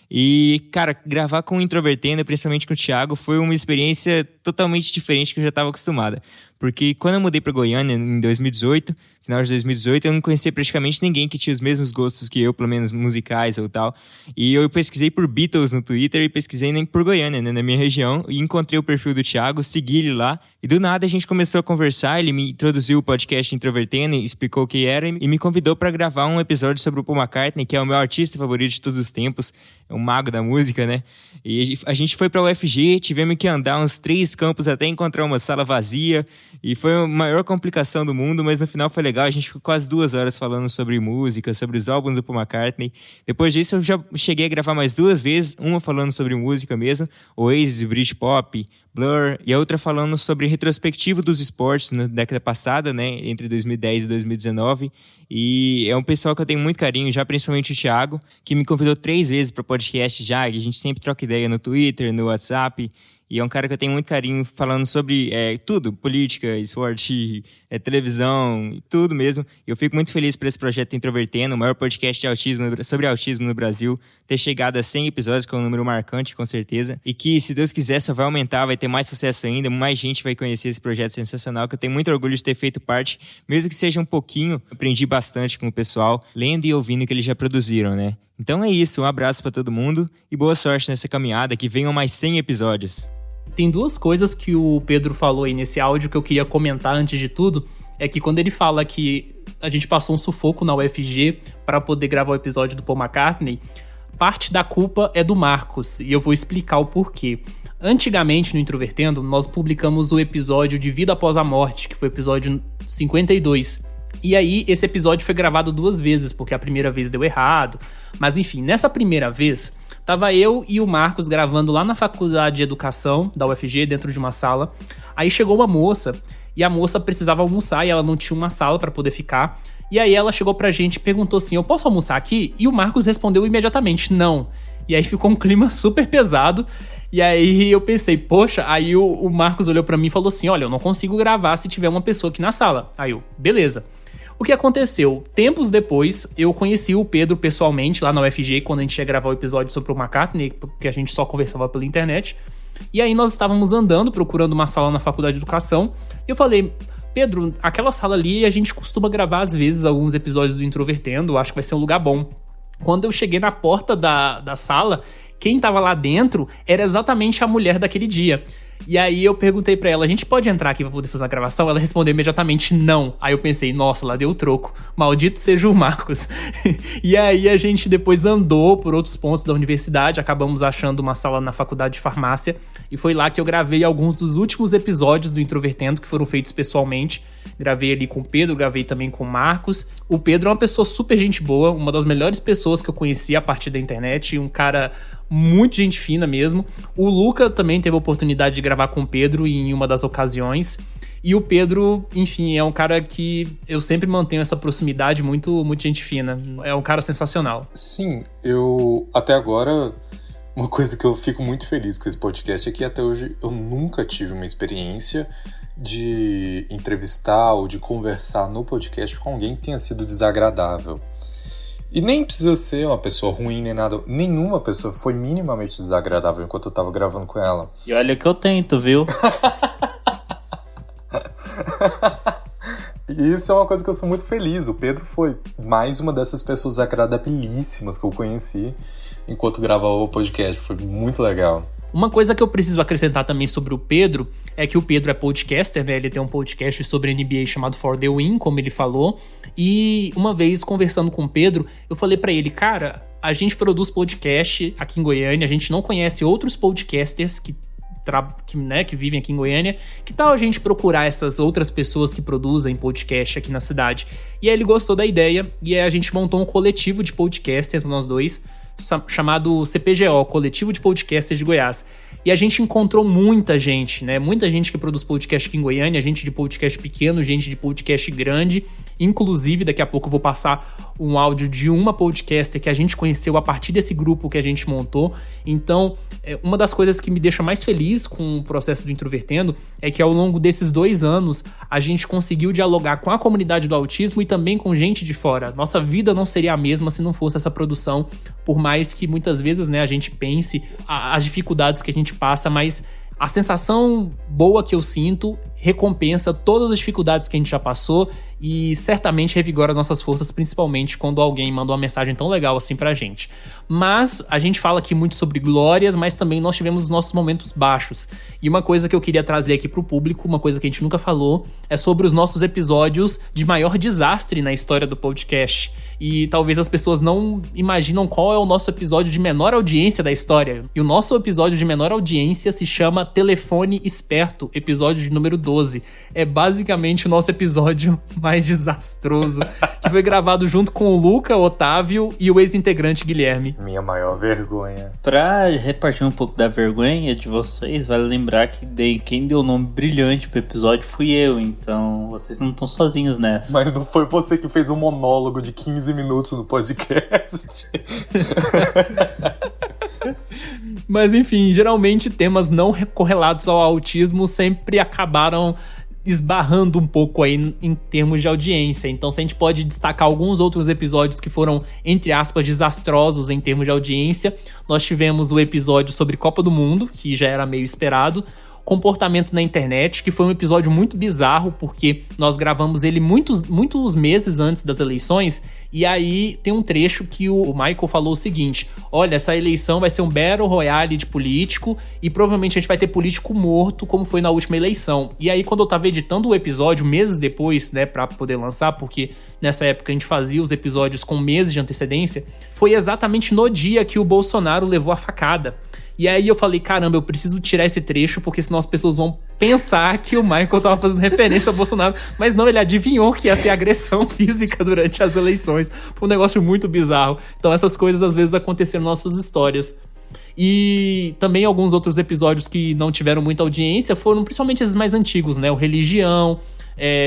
E, cara, gravar com o Introvertendo, principalmente com o Thiago, foi uma experiência totalmente diferente que eu já estava acostumada. Porque quando eu mudei para Goiânia, em 2018, final de 2018, eu não conhecia praticamente ninguém que tinha os mesmos gostos que eu, pelo menos musicais ou tal. E eu pesquisei por Beatles no Twitter e pesquisei por Goiânia, né, na minha região, e encontrei o perfil do Thiago, segui ele lá. E do nada a gente começou a conversar, ele me introduziu o podcast Introvertendo, explicou o que era e me convidou para gravar um episódio sobre o Paul McCartney, que é o meu artista favorito de todos os tempos, é um mago da música, né? E a gente foi para o UFG, tivemos que andar uns 3 campos até encontrar uma sala vazia, e foi a maior complicação do mundo, mas no final foi legal. A gente ficou quase 2 horas falando sobre música, sobre os álbuns do Paul McCartney. Depois disso eu já cheguei a gravar mais 2 vezes, uma falando sobre música mesmo, Oasis, Britpop, Blur, e a outra falando sobre retrospectivo dos esportes na década passada, né, entre 2010 e 2019. E é um pessoal que eu tenho muito carinho, já principalmente o Thiago, que me convidou 3 vezes para podcast já, e a gente sempre troca ideia no Twitter, no WhatsApp. E é um cara que eu tenho muito carinho falando sobre tudo, política, esporte, televisão, tudo mesmo. E eu fico muito feliz por esse projeto Introvertendo, o maior podcast de autismo, sobre autismo no Brasil, ter chegado a 100 episódios, que é um número marcante, com certeza. E que, se Deus quiser, só vai aumentar, vai ter mais sucesso ainda, mais gente vai conhecer esse projeto sensacional, que eu tenho muito orgulho de ter feito parte, mesmo que seja um pouquinho. Aprendi bastante com o pessoal, lendo e ouvindo o que eles já produziram, né? Então é isso, um abraço para todo mundo e boa sorte nessa caminhada, que venham mais 100 episódios. Tem 2 coisas que o Pedro falou aí nesse áudio que eu queria comentar antes de tudo. É que quando ele fala que a gente passou um sufoco na UFG para poder gravar o episódio do Paul McCartney, parte da culpa é do Marcos, e eu vou explicar o porquê. Antigamente, no Introvertendo, nós publicamos o episódio de Vida Após a Morte, que foi o episódio 52. E aí, esse episódio foi gravado 2 vezes, porque a primeira vez deu errado. Mas enfim, nessa primeira vez, tava eu e o Marcos gravando lá na Faculdade de Educação da UFG, dentro de uma sala. Aí chegou uma moça, e a moça precisava almoçar, e ela não tinha uma sala para poder ficar. E aí ela chegou pra gente e perguntou assim, eu posso almoçar aqui? E o Marcos respondeu imediatamente, não. E aí ficou um clima super pesado. E aí eu pensei, poxa, aí o Marcos olhou pra mim e falou assim, olha, eu não consigo gravar se tiver uma pessoa aqui na sala. Aí eu, beleza. O que aconteceu? Tempos depois, eu conheci o Pedro pessoalmente lá na UFG, quando a gente ia gravar o episódio sobre o McCartney, porque a gente só conversava pela internet. E aí nós estávamos andando, procurando uma sala na Faculdade de Educação, e eu falei, Pedro, aquela sala ali a gente costuma gravar às vezes alguns episódios do Introvertendo, acho que vai ser um lugar bom. Quando eu cheguei na porta da sala, quem tava lá dentro era exatamente a mulher daquele dia. E aí eu perguntei pra ela, a gente pode entrar aqui pra poder fazer uma gravação? Ela respondeu imediatamente não. Aí eu pensei, nossa, lá deu o troco. Maldito seja o Marcos. E aí a gente depois andou por outros pontos da universidade, acabamos achando uma sala na faculdade de farmácia, e foi lá que eu gravei alguns dos últimos episódios do Introvertendo, que foram feitos pessoalmente. Gravei ali com o Pedro, gravei também com o Marcos. O Pedro é uma pessoa super gente boa, uma das melhores pessoas que eu conheci a partir da internet, um cara muito gente fina mesmo. O Luca também teve a oportunidade de gravar com o Pedro em uma das ocasiões. E o Pedro, enfim, é um cara que eu sempre mantenho essa proximidade, muito, muito gente fina. É um cara sensacional. Sim, até agora, uma coisa que eu fico muito feliz com esse podcast é que até hoje eu nunca tive uma experiência de entrevistar ou de conversar no podcast com alguém que tenha sido desagradável. E nem precisa ser uma pessoa ruim nem nada. Nenhuma pessoa foi minimamente desagradável enquanto eu tava gravando com ela. E olha que eu tento, viu? E isso é uma coisa que eu sou muito feliz. O Pedro foi mais uma dessas pessoas agradabilíssimas que eu conheci enquanto gravava o podcast. Foi muito legal. Uma coisa que eu preciso acrescentar também sobre o Pedro é que o Pedro é podcaster, né? Ele tem um podcast sobre NBA chamado For The Win, como ele falou. E uma vez, conversando com o Pedro, eu falei pra ele, cara, a gente produz podcast aqui em Goiânia, a gente não conhece outros podcasters que vivem aqui em Goiânia. Que tal a gente procurar essas outras pessoas que produzem podcast aqui na cidade? E aí ele gostou da ideia, e aí a gente montou um coletivo de podcasters, nós dois. chamado CPGO, Coletivo de Podcasters de Goiás. E a gente encontrou muita gente, né? Muita gente que produz podcast aqui em Goiânia, gente de podcast pequeno, gente de podcast grande. Inclusive, daqui a pouco eu vou passar um áudio de uma podcaster que a gente conheceu a partir desse grupo que a gente montou. Então, uma das coisas que me deixa mais feliz com o processo do Introvertendo é que ao longo desses 2 anos a gente conseguiu dialogar com a comunidade do autismo e também com gente de fora. Nossa vida não seria a mesma se não fosse essa produção, por mais que muitas vezes, né, a gente pense as dificuldades que a gente passa, mas a sensação boa que eu sinto recompensa todas as dificuldades que a gente já passou e certamente revigora as nossas forças, principalmente quando alguém manda uma mensagem tão legal assim pra gente. Mas a gente fala aqui muito sobre glórias, mas também nós tivemos os nossos momentos baixos. E uma coisa que eu queria trazer aqui pro público, uma coisa que a gente nunca falou, é sobre os nossos episódios de maior desastre na história do podcast. E talvez as pessoas não imaginam qual é o nosso episódio de menor audiência da história. E o nosso episódio de menor audiência se chama Telefone Esperto, episódio de número 12. É basicamente o nosso episódio mais desastroso, que foi gravado junto com o Luca, o Otávio e o ex-integrante Guilherme. Minha maior vergonha. Pra repartir um pouco da vergonha de vocês, vale lembrar que quem deu o nome brilhante pro episódio fui eu, então vocês não estão sozinhos nessa. Mas não foi você que fez um monólogo de 15 minutos no podcast. Mas enfim, geralmente temas não correlatos ao autismo sempre acabaram esbarrando um pouco aí em termos de audiência. Então, se a gente pode destacar alguns outros episódios que foram, entre aspas, desastrosos em termos de audiência, nós tivemos o episódio sobre Copa do Mundo, que já era meio esperado, Comportamento na Internet, que foi um episódio muito bizarro, porque nós gravamos ele muitos meses antes das eleições, e aí tem um trecho que o Michael falou o seguinte: olha, essa eleição vai ser um battle royale de político, e provavelmente a gente vai ter político morto, como foi na última eleição. E aí, quando eu tava editando o episódio, meses depois, né, pra poder lançar, porque nessa época a gente fazia os episódios com meses de antecedência, foi exatamente no dia que o Bolsonaro levou a facada. E aí eu falei, caramba, eu preciso tirar esse trecho, porque senão as pessoas vão pensar que o Michael tava fazendo referência ao Bolsonaro. Mas não, ele adivinhou que ia ter agressão física durante as eleições. Foi um negócio muito bizarro. Então essas coisas às vezes aconteceram nas nossas histórias. E também alguns outros episódios que não tiveram muita audiência foram principalmente esses mais antigos, né? O Religião,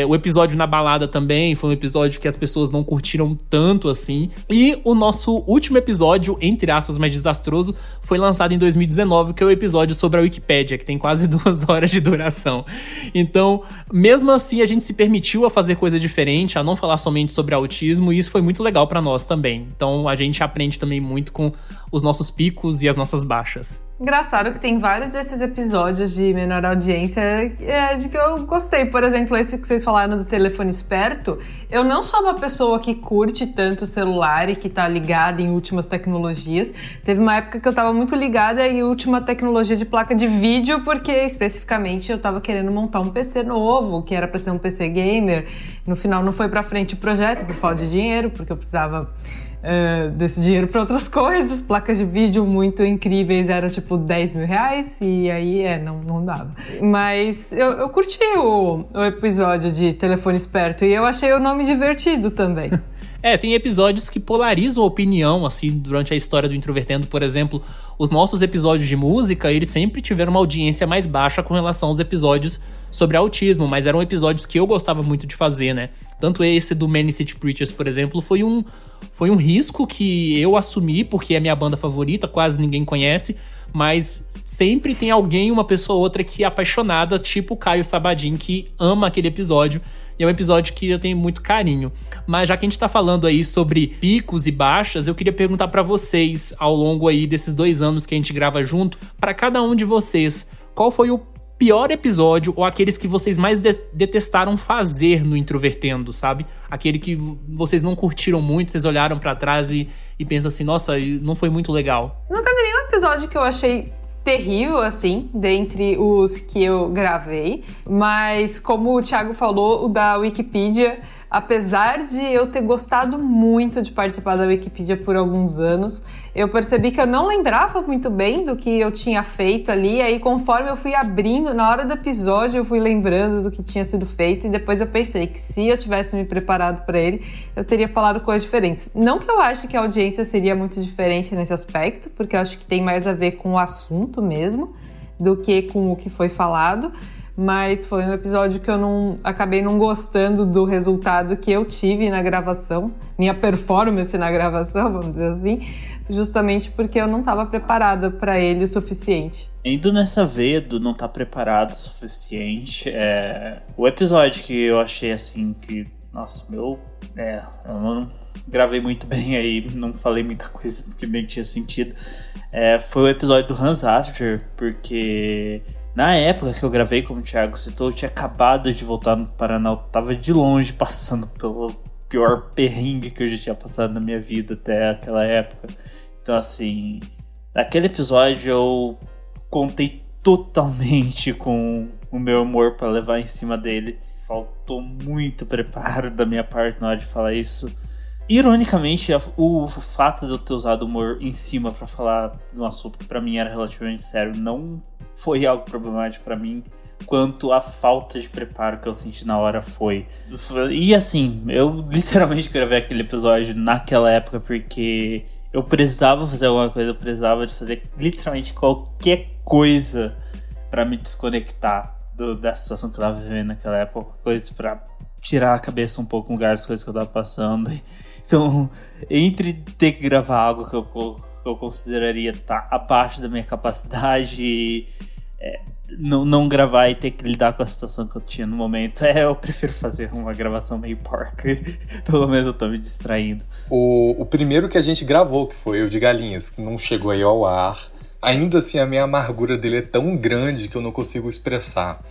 o episódio na balada também foi um episódio que as pessoas não curtiram tanto assim. E o nosso último episódio, entre aspas, mais desastroso, foi lançado em 2019, que é o episódio sobre a Wikipédia, que tem quase 2 horas de duração. Então, mesmo assim, a gente se permitiu a fazer coisa diferente, a não falar somente sobre autismo, e isso foi muito legal pra nós também. Então, a gente aprende também muito com os nossos picos e as nossas baixas. Engraçado que tem vários desses episódios de menor audiência de que eu gostei. Por exemplo, esse que vocês falaram do telefone esperto. Eu não sou uma pessoa que curte tanto o celular e que tá ligada em últimas tecnologias. Teve uma época que eu tava muito ligada em última tecnologia de placa de vídeo, porque especificamente eu tava querendo montar um PC novo, que era pra ser um PC gamer. No final não foi pra frente o projeto por falta de dinheiro, porque eu precisava desse dinheiro para outras coisas. Placas de vídeo muito incríveis eram tipo 10 mil reais, e aí não dava. Mas eu curti o episódio de telefone esperto, e eu achei o nome divertido também. Tem episódios que polarizam a opinião, assim, durante a história do Introvertendo. Por exemplo, os nossos episódios de música, eles sempre tiveram uma audiência mais baixa com relação aos episódios sobre autismo, mas eram episódios que eu gostava muito de fazer, né? Tanto esse do Many City Preachers, por exemplo, foi um risco que eu assumi, porque é a minha banda favorita, quase ninguém conhece, mas sempre tem alguém, uma pessoa ou outra que é apaixonada, tipo o Caio Sabadin, que ama aquele episódio, e é um episódio que eu tenho muito carinho. Mas já que a gente tá falando aí sobre picos e baixas, eu queria perguntar pra vocês, ao longo aí desses 2 anos que a gente grava junto, pra cada um de vocês, qual foi o pior episódio ou aqueles que vocês mais detestaram fazer no Introvertendo, sabe? Aquele que vocês não curtiram muito, vocês olharam pra trás e pensam assim, nossa, não foi muito legal. Não teve nenhum episódio que eu achei terrível, assim, dentre os que eu gravei, mas como o Thiago falou, o da Wikipedia, apesar de eu ter gostado muito de participar da Wikipedia por alguns anos, eu percebi que eu não lembrava muito bem do que eu tinha feito ali, aí conforme eu fui abrindo, na hora do episódio eu fui lembrando do que tinha sido feito, e depois eu pensei que se eu tivesse me preparado para ele, eu teria falado coisas diferentes. Não que eu ache que a audiência seria muito diferente nesse aspecto, porque eu acho que tem mais a ver com o assunto mesmo, do que com o que foi falado, mas foi um episódio que eu acabei não gostando do resultado que eu tive na gravação, minha performance na gravação, vamos dizer assim, justamente porque eu não estava preparada para ele o suficiente. Indo nessa veia do não estar preparado o suficiente, o episódio que eu achei assim que, nossa, eu não gravei muito bem aí, não falei muita coisa que nem tinha sentido, foi o episódio do Hans Asper, porque na época que eu gravei, como o Thiago citou, eu tinha acabado de voltar no Paraná, eu tava de longe passando pelo pior perrengue que eu já tinha passado na minha vida até aquela época. Então, assim, naquele episódio eu contei totalmente com o meu humor pra levar em cima dele. Faltou muito preparo da minha parte na hora de falar isso. Ironicamente, o fato de eu ter usado humor em cima pra falar de um assunto que pra mim era relativamente sério não foi algo problemático pra mim, quanto a falta de preparo que eu senti na hora foi. E assim, eu literalmente gravei aquele episódio naquela época porque eu precisava fazer alguma coisa, eu precisava de fazer literalmente qualquer coisa pra me desconectar da situação que eu tava vivendo naquela época, coisa pra tirar a cabeça um pouco do lugar das coisas que eu tava passando. Então, entre ter que gravar algo que eu consideraria estar abaixo da minha capacidade e não gravar e ter que lidar com a situação que eu tinha no momento, eu prefiro fazer uma gravação meio porca. Pelo menos eu tô me distraindo. O primeiro que a gente gravou, que foi o de Galinhas, que não chegou aí ao ar, ainda assim a minha amargura dele é tão grande que eu não consigo expressar.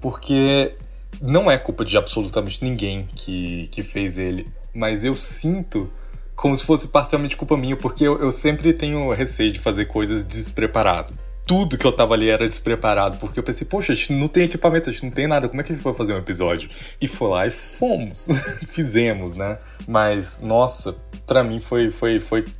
Porque não é culpa de absolutamente ninguém que fez ele, mas eu sinto como se fosse parcialmente culpa minha, porque eu sempre tenho receio de fazer coisas despreparado. Tudo que eu tava ali era despreparado, porque eu pensei, poxa, a gente não tem equipamento, a gente não tem nada, como é que a gente vai fazer um episódio? E foi lá e fomos, fizemos, né? Mas, nossa, pra mim foi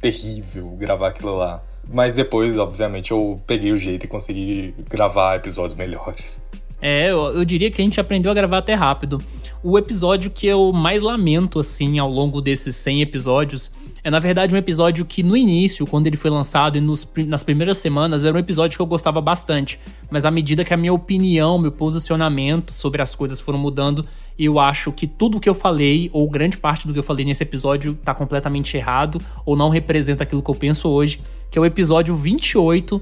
terrível gravar aquilo lá. Mas depois, obviamente, eu peguei o jeito e consegui gravar episódios melhores. Eu diria que a gente aprendeu a gravar até rápido. O episódio que eu mais lamento, assim, ao longo desses 100 episódios, é na verdade um episódio que no início, quando ele foi lançado e nas primeiras semanas, era um episódio que eu gostava bastante. Mas à medida que a minha opinião, meu posicionamento sobre as coisas foram mudando, eu acho que tudo que eu falei, ou grande parte do que eu falei nesse episódio, tá completamente errado, ou não representa aquilo que eu penso hoje, que é o episódio 28,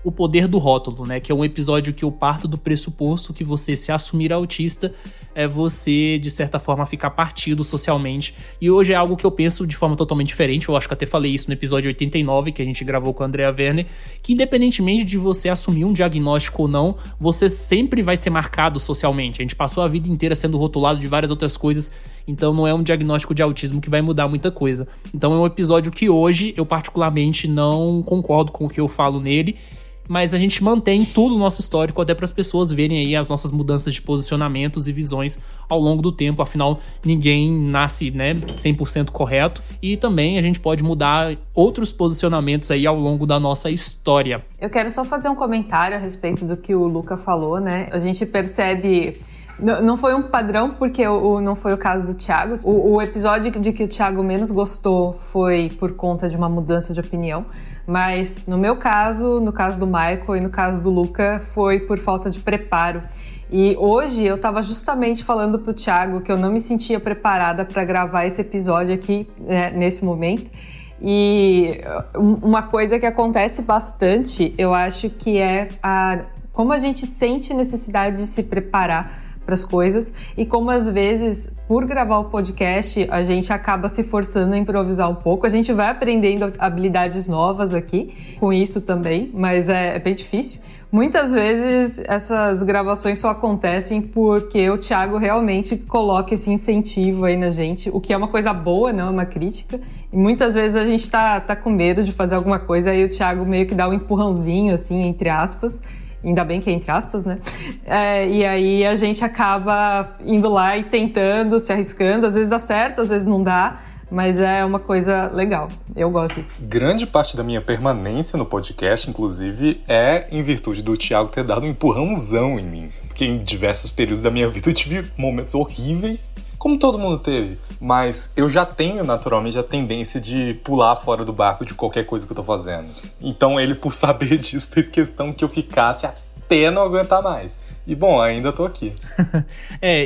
O Poder do Rótulo, né? Que é um episódio que eu parto do pressuposto que você se assumir autista é você, de certa forma, ficar partido socialmente. E hoje é algo que eu penso de forma totalmente diferente. Eu acho que até falei isso no episódio 89, que a gente gravou com a Andrea Werner, que independentemente de você assumir um diagnóstico ou não, você sempre vai ser marcado socialmente. A gente passou a vida inteira sendo rotulado de várias outras coisas, então não é um diagnóstico de autismo que vai mudar muita coisa. Então é um episódio que hoje eu particularmente não concordo com o que eu falo nele, mas a gente mantém tudo o nosso histórico até para as pessoas verem aí as nossas mudanças de posicionamentos e visões ao longo do tempo. Afinal, ninguém nasce, né, 100% correto, e também a gente pode mudar outros posicionamentos aí ao longo da nossa história. Eu quero só fazer um comentário a respeito do que o Luca falou, né? A gente percebe... Não foi um padrão, porque não foi o caso do Thiago. O episódio de que o Thiago menos gostou foi por conta de uma mudança de opinião. Mas no meu caso, no caso do Michael e no caso do Luca, foi por falta de preparo. E hoje eu tava justamente falando pro Thiago que eu não me sentia preparada para gravar esse episódio aqui, né, nesse momento. E uma coisa que acontece bastante, eu acho que é como a gente sente necessidade de se preparar para as coisas, e como às vezes, por gravar o podcast, a gente acaba se forçando a improvisar um pouco. A gente vai aprendendo habilidades novas aqui com isso também, mas é bem difícil. Muitas vezes essas gravações só acontecem porque o Thiago realmente coloca esse incentivo aí na gente, o que é uma coisa boa, não é uma crítica. E muitas vezes a gente tá com medo de fazer alguma coisa, aí o Thiago meio que dá um empurrãozinho, assim, entre aspas, ainda bem que é entre aspas, né? E aí a gente acaba indo lá e tentando, se arriscando, às vezes dá certo, às vezes não dá, mas é uma coisa legal, eu gosto disso. Grande parte da minha permanência no podcast, inclusive, é em virtude do Thiago ter dado um empurrãozão em mim. Porque em diversos períodos da minha vida eu tive momentos horríveis, como todo mundo teve. Mas eu já tenho, naturalmente, a tendência de pular fora do barco de qualquer coisa que eu tô fazendo. Então ele, por saber disso, fez questão que eu ficasse até não aguentar mais. E bom, ainda tô aqui.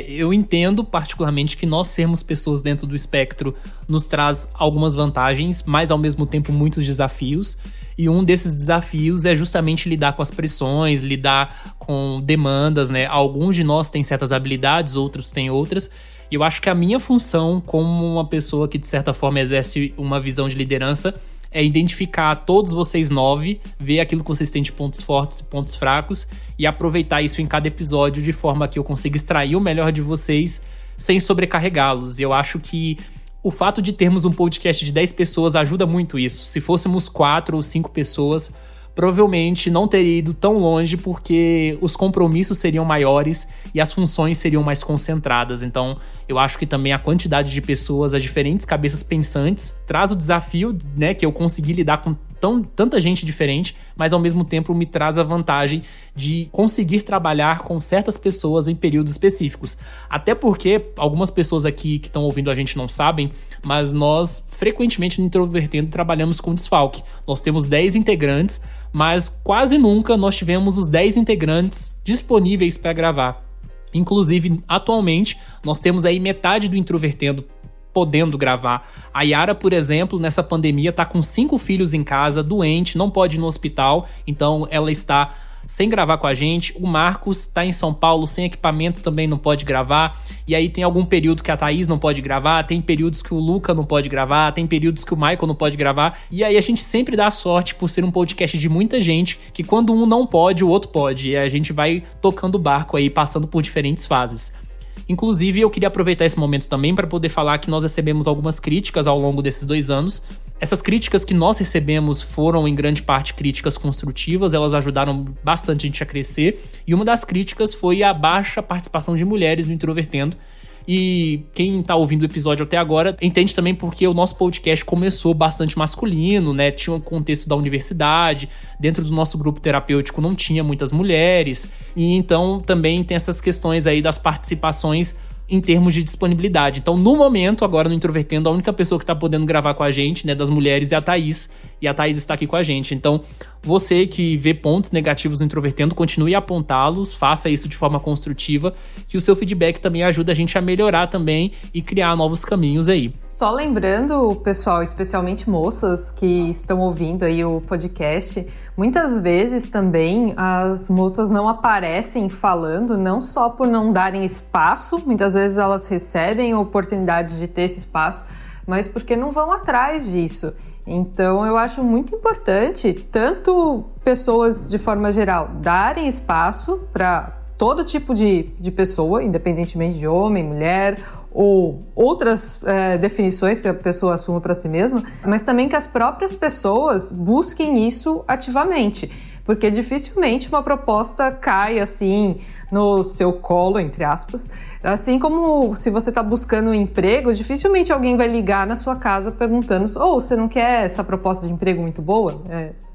Eu entendo particularmente que nós sermos pessoas dentro do espectro nos traz algumas vantagens, mas ao mesmo tempo muitos desafios. E um desses desafios é justamente lidar com as pressões, lidar com demandas, né? Alguns de nós têm certas habilidades, outros têm outras. E eu acho que a minha função como uma pessoa que de certa forma exerce uma visão de liderança é identificar todos vocês 9, ver aquilo que vocês têm de pontos fortes e pontos fracos e aproveitar isso em cada episódio de forma que eu consiga extrair o melhor de vocês sem sobrecarregá-los. E eu acho que o fato de termos um podcast de 10 pessoas ajuda muito isso. Se fôssemos 4 ou 5 pessoas, provavelmente não teria ido tão longe porque os compromissos seriam maiores e as funções seriam mais concentradas. Então, eu acho que também a quantidade de pessoas, as diferentes cabeças pensantes, traz o desafio, né, que eu consegui lidar com tanta gente diferente, mas ao mesmo tempo me traz a vantagem de conseguir trabalhar com certas pessoas em períodos específicos. Até porque algumas pessoas aqui que estão ouvindo a gente não sabem, mas nós frequentemente no Introvertendo trabalhamos com desfalque. Nós temos 10 integrantes, mas quase nunca nós tivemos os 10 integrantes disponíveis para gravar. Inclusive, atualmente, nós temos aí metade do Introvertendo podendo gravar. A Yara, por exemplo, nessa pandemia tá com 5 filhos em casa, doente, não pode ir no hospital, então ela está sem gravar com a gente. O Marcos tá em São Paulo sem equipamento, também não pode gravar. E aí tem algum período que a Thaís não pode gravar, tem períodos que o Luca não pode gravar, tem períodos que o Michael não pode gravar. E aí a gente sempre dá sorte por ser um podcast de muita gente, que quando um não pode, o outro pode. E a gente vai tocando o barco aí, passando por diferentes fases. Inclusive, eu queria aproveitar esse momento também para poder falar que nós recebemos algumas críticas ao longo desses 2 anos. Essas críticas que nós recebemos foram, em grande parte, críticas construtivas, elas ajudaram bastante a gente a crescer. E uma das críticas foi a baixa participação de mulheres no Introvertendo. E quem tá ouvindo o episódio até agora entende também porque o nosso podcast começou bastante masculino, né? Tinha um contexto da universidade, dentro do nosso grupo terapêutico não tinha muitas mulheres, e então também tem essas questões aí das participações em termos de disponibilidade. Então, no momento, agora no Introvertendo, a única pessoa que tá podendo gravar com a gente, né, das mulheres, é a Thaís, e a Thaís está aqui com a gente. Então, você que vê pontos negativos no Introvertendo, continue a apontá-los, faça isso de forma construtiva, que o seu feedback também ajuda a gente a melhorar também e criar novos caminhos aí. Só lembrando, pessoal, especialmente moças que estão ouvindo aí o podcast, muitas vezes também as moças não aparecem falando, não só por não darem espaço, muitas vezes elas recebem a oportunidade de ter esse espaço, mas porque não vão atrás disso. Então eu acho muito importante, tanto pessoas de forma geral darem espaço para todo tipo de pessoa, independentemente de homem, mulher ou outras definições que a pessoa assuma para si mesma, mas também que as próprias pessoas busquem isso ativamente, porque dificilmente uma proposta cai assim no seu colo, entre aspas. Assim como se você está buscando um emprego, dificilmente alguém vai ligar na sua casa perguntando: você não quer essa proposta de emprego muito boa?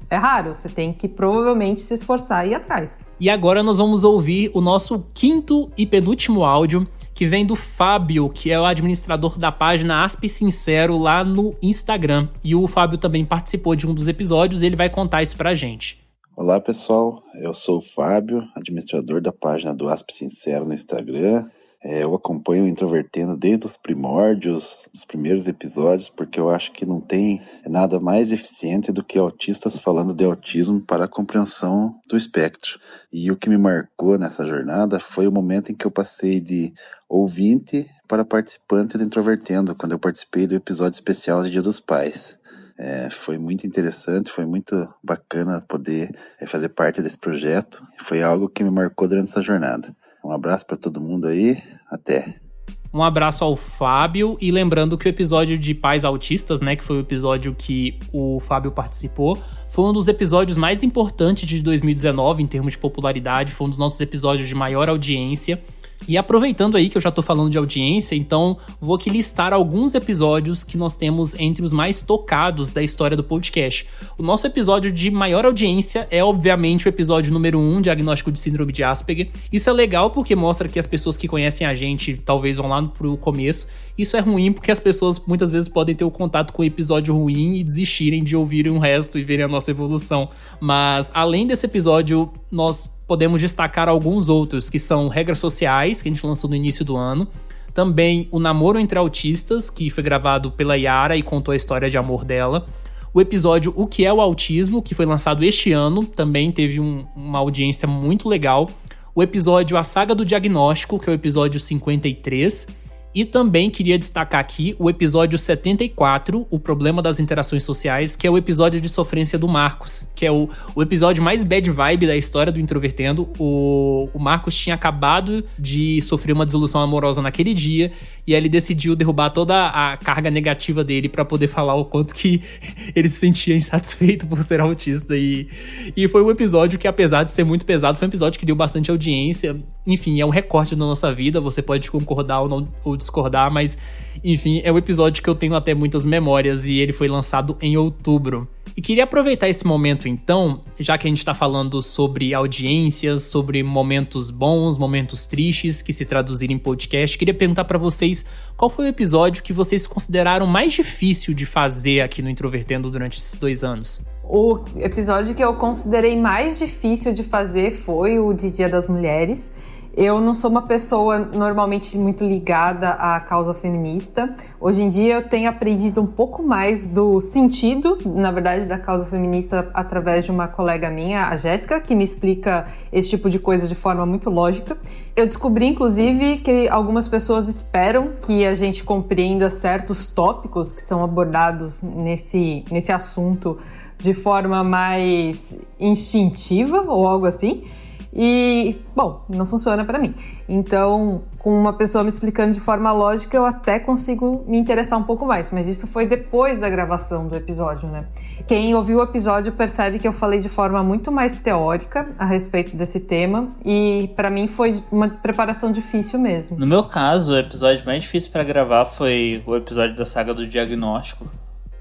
É raro, você tem que provavelmente se esforçar e ir atrás. E agora nós vamos ouvir o nosso 5º e penúltimo áudio, que vem do Fábio, que é o administrador da página Asp Sincero lá no Instagram. E o Fábio também participou de um dos episódios e ele vai contar isso pra gente. Olá pessoal, eu sou o Fábio, administrador da página do Asp Sincero no Instagram. Eu acompanho o Introvertendo desde os primórdios, os primeiros episódios, porque eu acho que não tem nada mais eficiente do que autistas falando de autismo para a compreensão do espectro. E o que me marcou nessa jornada foi o momento em que eu passei de ouvinte para participante do Introvertendo, quando eu participei do episódio especial de Dia dos Pais. Foi muito interessante, foi muito bacana poder fazer parte desse projeto. Foi algo que me marcou durante essa jornada. Um abraço para todo mundo aí, até! Um abraço ao Fábio, e lembrando que o episódio de Pais Autistas, né, que foi o episódio que o Fábio participou, foi um dos episódios mais importantes de 2019 em termos de popularidade, foi um dos nossos episódios de maior audiência. E aproveitando aí que eu já tô falando de audiência, então vou aqui listar alguns episódios que nós temos entre os mais tocados da história do podcast. O nosso episódio de maior audiência é, obviamente, o episódio número 1, Diagnóstico de Síndrome de Asperger. Isso é legal porque mostra que as pessoas que conhecem a gente talvez vão lá pro começo. Isso é ruim porque as pessoas muitas vezes podem ter o contato com o episódio ruim e desistirem de ouvirem o resto e verem a nossa evolução. Mas, além desse episódio, nós podemos destacar alguns outros, que são Regras Sociais, que a gente lançou no início do ano. Também o Namoro Entre Autistas, que foi gravado pela Yara e contou a história de amor dela. O episódio O Que é o Autismo, que foi lançado este ano, também teve uma audiência muito legal. O episódio A Saga do Diagnóstico, que é o episódio 53. E também queria destacar aqui o episódio 74, O Problema das Interações Sociais, que é o episódio de sofrência do Marcos, que é o episódio mais bad vibe da história do Introvertendo. O Marcos tinha acabado de sofrer uma desilusão amorosa naquele dia, e aí ele decidiu derrubar toda a carga negativa dele pra poder falar o quanto que ele se sentia insatisfeito por ser autista. E foi um episódio que, apesar de ser muito pesado, foi um episódio que deu bastante audiência. Enfim, é um recorte da nossa vida, você pode concordar ou não, ou discordar, mas enfim, é um episódio que eu tenho até muitas memórias e ele foi lançado em outubro. E queria aproveitar esse momento então, já que a gente tá falando sobre audiências, sobre momentos bons, momentos tristes que se traduzirem em podcast, queria perguntar pra vocês qual foi o episódio que vocês consideraram mais difícil de fazer aqui no Introvertendo durante esses 2 anos. O episódio que eu considerei mais difícil de fazer foi o de Dia das Mulheres. Eu não sou uma pessoa normalmente muito ligada à causa feminista. Hoje em dia eu tenho aprendido um pouco mais do sentido, na verdade, da causa feminista através de uma colega minha, a Jéssica, que me explica esse tipo de coisa de forma muito lógica. Eu descobri, inclusive, que algumas pessoas esperam que a gente compreenda certos tópicos que são abordados nesse assunto de forma mais instintiva ou algo assim. E, bom, não funciona pra mim. Então, com uma pessoa me explicando de forma lógica, eu até consigo me interessar um pouco mais. Mas isso foi depois da gravação do episódio, né? Quem ouviu o episódio percebe que eu falei de forma muito mais teórica a respeito desse tema. E pra mim foi uma preparação difícil mesmo. No meu caso, o episódio mais difícil pra gravar foi o episódio da Saga do Diagnóstico.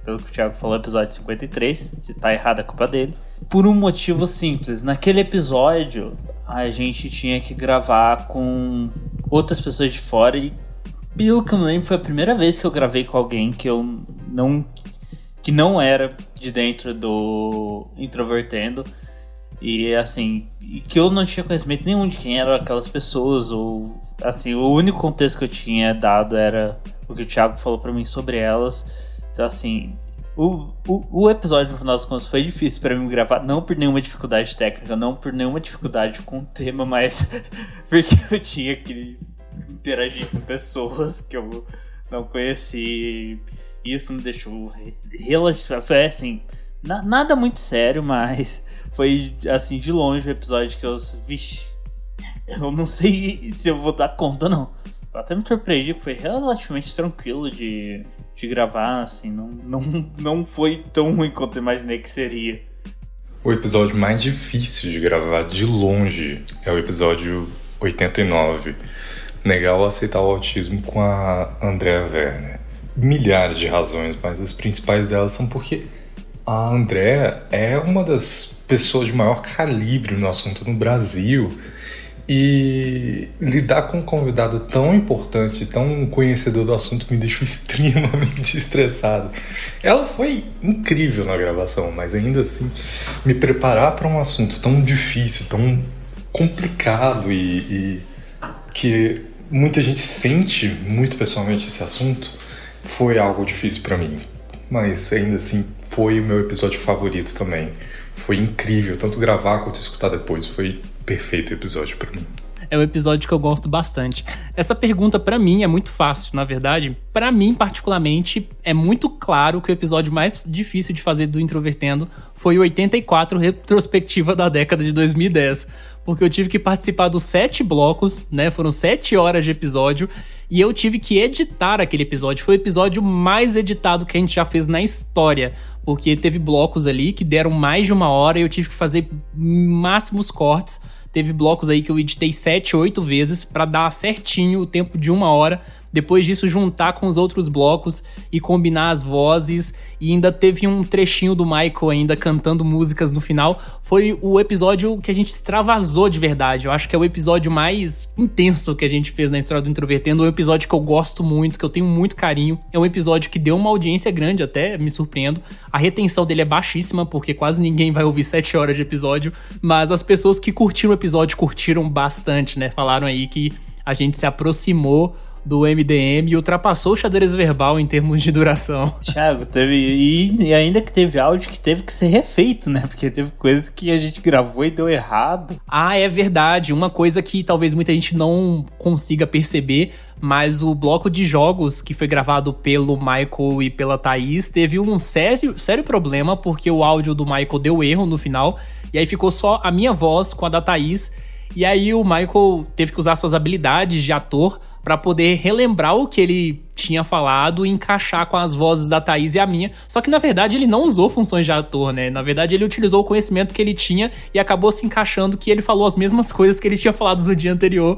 Pelo que o Thiago falou, episódio 53, se tá errado a culpa dele. Por um motivo simples, naquele episódio a gente tinha que gravar com outras pessoas de fora e, pelo que eu me lembro, foi a primeira vez que eu gravei com alguém que não era de dentro do Introvertendo. E assim, que eu não tinha conhecimento nenhum de quem eram aquelas pessoas, ou assim, o único contexto que eu tinha dado era o que o Thiago falou pra mim sobre elas. Então assim, o episódio no final das contas foi difícil pra mim gravar, não por nenhuma dificuldade técnica, não por nenhuma dificuldade com o tema, mas porque eu tinha que interagir com pessoas que eu não conhecia. E isso me deixou relativamente, foi assim, nada muito sério, mas foi assim, de longe o episódio que eu, vixe, eu não sei se eu vou dar conta não. Eu até me surpreendi que foi relativamente tranquilo de gravar, assim, não foi tão ruim quanto eu imaginei que seria. O episódio mais difícil de gravar de longe é o episódio 89, Negar ou Aceitar o Autismo, com a Andrea Werner. Milhares de razões, mas as principais delas são porque a Andrea é uma das pessoas de maior calibre no assunto no Brasil. E lidar com um convidado tão importante, tão conhecedor do assunto, me deixou extremamente estressado. Ela foi incrível na gravação, mas ainda assim, me preparar para um assunto tão difícil, tão complicado e que muita gente sente muito pessoalmente esse assunto, foi algo difícil para mim. Mas ainda assim, foi o meu episódio favorito também. Foi incrível, tanto gravar quanto escutar depois. Foi perfeito episódio pra mim. É um episódio que eu gosto bastante. Essa pergunta, pra mim, é muito fácil, na verdade. Pra mim, particularmente, é muito claro que o episódio mais difícil de fazer do Introvertendo foi o 84, retrospectiva da década de 2010. Porque eu tive que participar dos 7 blocos, né? Foram 7 horas de episódio. E eu tive que editar aquele episódio. Foi o episódio mais editado que a gente já fez na história. Porque teve blocos ali que deram mais de 1 hora e eu tive que fazer máximos cortes. Teve blocos aí que eu editei 7, 8 vezes pra dar certinho o tempo de 1 hora. Depois disso, juntar com os outros blocos e combinar as vozes. E ainda teve um trechinho do Michael ainda cantando músicas no final. Foi o episódio que a gente extravasou de verdade. Eu acho que é o episódio mais intenso que a gente fez na história do Introvertendo. É um episódio que eu gosto muito, que eu tenho muito carinho. É um episódio que deu uma audiência grande até, me surpreendo. A retenção dele é baixíssima, porque quase ninguém vai ouvir 7 horas de episódio. Mas as pessoas que curtiram o episódio curtiram bastante, né? Falaram aí que a gente se aproximou do MDM e ultrapassou o xadrez verbal em termos de duração. Thiago, e ainda que teve áudio que teve que ser refeito, né? Porque teve coisas que a gente gravou e deu errado. Ah, é verdade. Uma coisa que talvez muita gente não consiga perceber, mas o bloco de jogos que foi gravado pelo Michael e pela Thaís teve um sério problema, porque o áudio do Michael deu erro no final, e aí ficou só a minha voz com a da Thaís, e aí o Michael teve que usar suas habilidades de ator pra poder relembrar o que ele tinha falado e encaixar com as vozes da Thaís e a minha. Só que, na verdade, ele não usou funções de ator, né? Na verdade, ele utilizou o conhecimento que ele tinha e acabou se encaixando que ele falou as mesmas coisas que ele tinha falado no dia anterior.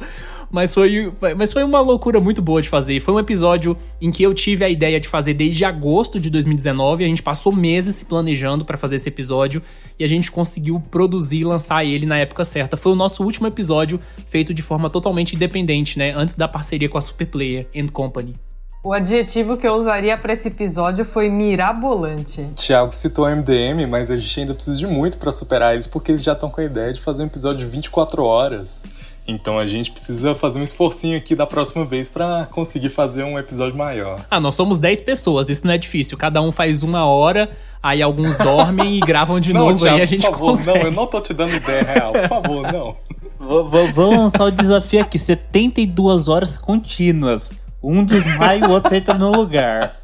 Mas foi uma loucura muito boa de fazer. Foi um episódio em que eu tive a ideia de fazer desde agosto de 2019. A gente passou meses se planejando pra fazer esse episódio e a gente conseguiu produzir e lançar ele na época certa. Foi o nosso último episódio feito de forma totalmente independente, né? Antes da parceria com a Superplayer & Company. O adjetivo que eu usaria pra esse episódio foi mirabolante. Thiago citou MDM, mas a gente ainda precisa de muito pra superar isso, porque eles já estão com a ideia de fazer um episódio de 24 horas. Então a gente precisa fazer um esforcinho aqui da próxima vez pra conseguir fazer um episódio maior. Ah, nós somos 10 pessoas, isso não é difícil. Cada um faz 1 hora, aí alguns dormem e gravam de novo, Thiago, aí a gente por favor, consegue. não, eu não tô te dando ideia real, por favor, não. Vou lançar o desafio aqui, 72 horas contínuas. Um desmaia e o outro entra no lugar.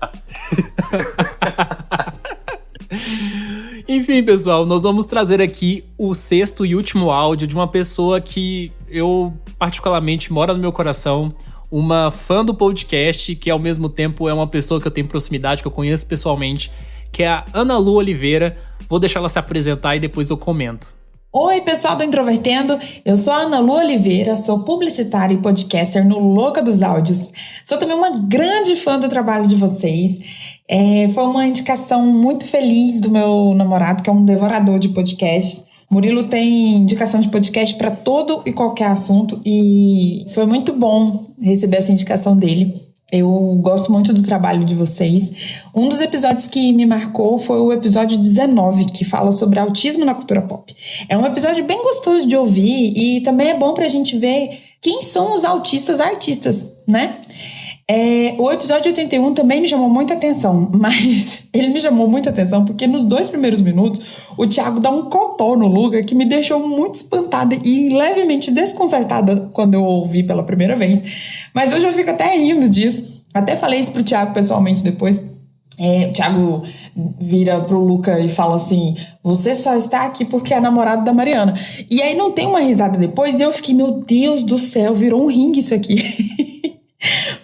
Enfim, pessoal, nós vamos trazer aqui o 6º e último áudio de uma pessoa que eu particularmente mora no meu coração, uma fã do podcast, que ao mesmo tempo é uma pessoa que eu tenho proximidade, que eu conheço pessoalmente, que é a Ana Lu Oliveira. Vou deixar ela se apresentar e depois eu comento. Oi, pessoal do Introvertendo, eu sou a Ana Lu Oliveira, sou publicitária e podcaster no Louca dos Áudios. Sou também uma grande fã do trabalho de vocês. Foi uma indicação muito feliz do meu namorado, que é um devorador de podcasts. Murilo tem indicação de podcast para todo e qualquer assunto e foi muito bom receber essa indicação dele. Eu gosto muito do trabalho de vocês. Um dos episódios que me marcou foi o episódio 19, que fala sobre autismo na cultura pop. É um episódio bem gostoso de ouvir e também é bom pra gente ver quem são os autistas artistas, né? O episódio 81 também me chamou muita atenção, mas ele me chamou muita atenção porque nos 2 primeiros minutos o Thiago dá um cotó no Luca que me deixou muito espantada e levemente desconcertada quando eu ouvi pela primeira vez. Mas hoje eu fico até rindo disso. Até falei isso pro Thiago pessoalmente depois. O Thiago vira pro Luca e fala assim: você só está aqui porque é namorado da Mariana. E aí não tem uma risada depois e eu fiquei, meu Deus do céu, virou um ringue isso aqui.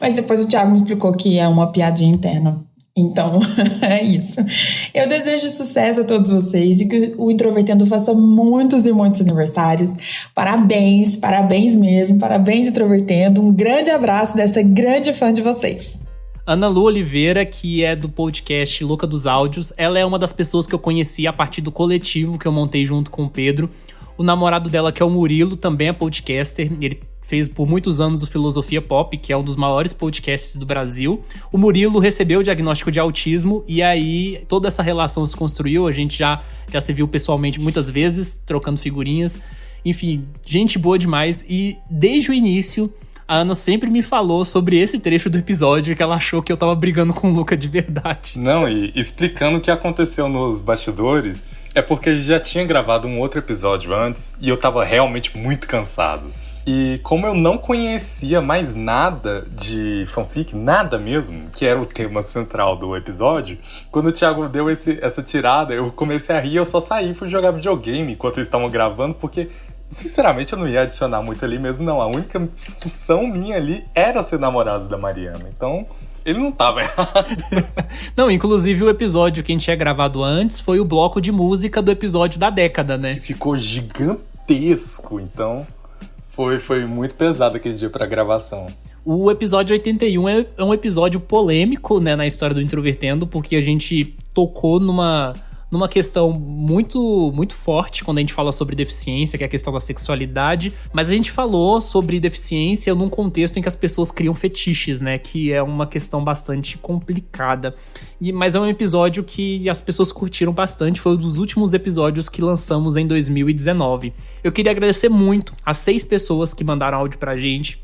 Mas depois o Thiago me explicou que é uma piadinha interna. Então, é isso. Eu desejo sucesso a todos vocês e que o Introvertendo faça muitos e muitos aniversários. Parabéns, parabéns mesmo. Parabéns, Introvertendo. Um grande abraço dessa grande fã de vocês. Ana Lu Oliveira, que é do podcast Louca dos Áudios, ela é uma das pessoas que eu conheci a partir do coletivo que eu montei junto com o Pedro. O namorado dela, que é o Murilo, também é podcaster. Ele fez por muitos anos o Filosofia Pop, que é um dos maiores podcasts do Brasil. O Murilo recebeu o diagnóstico de autismo e aí toda essa relação se construiu. A gente já se viu pessoalmente muitas vezes, trocando figurinhas. Enfim, gente boa demais. E desde o início, a Ana sempre me falou sobre esse trecho do episódio que ela achou que eu tava brigando com o Luca de verdade. Não, e explicando o que aconteceu nos bastidores, é porque a gente já tinha gravado um outro episódio antes e eu tava realmente muito cansado. E como eu não conhecia mais nada de fanfic, nada mesmo, que era o tema central do episódio, quando o Thiago deu essa tirada, eu comecei a rir, eu só saí e fui jogar videogame enquanto eles estavam gravando, porque, sinceramente, eu não ia adicionar muito ali mesmo, não. A única função minha ali era ser namorado da Mariana, então ele não tava errado. Não, inclusive o episódio que a gente tinha gravado antes foi o bloco de música do episódio da década, né? Que ficou gigantesco, então foi muito pesado aquele dia pra gravação. O episódio 81 é um episódio polêmico, né, na história do Introvertendo, porque a gente tocou numa questão muito, muito forte quando a gente fala sobre deficiência, que é a questão da sexualidade, mas a gente falou sobre deficiência num contexto em que as pessoas criam fetiches, né, que é uma questão bastante complicada. Mas é um episódio que as pessoas curtiram bastante, foi um dos últimos episódios que lançamos em 2019. Eu queria agradecer muito as 6 pessoas que mandaram áudio pra gente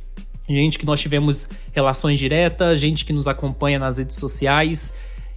que nós tivemos relações diretas, gente que nos acompanha nas redes sociais.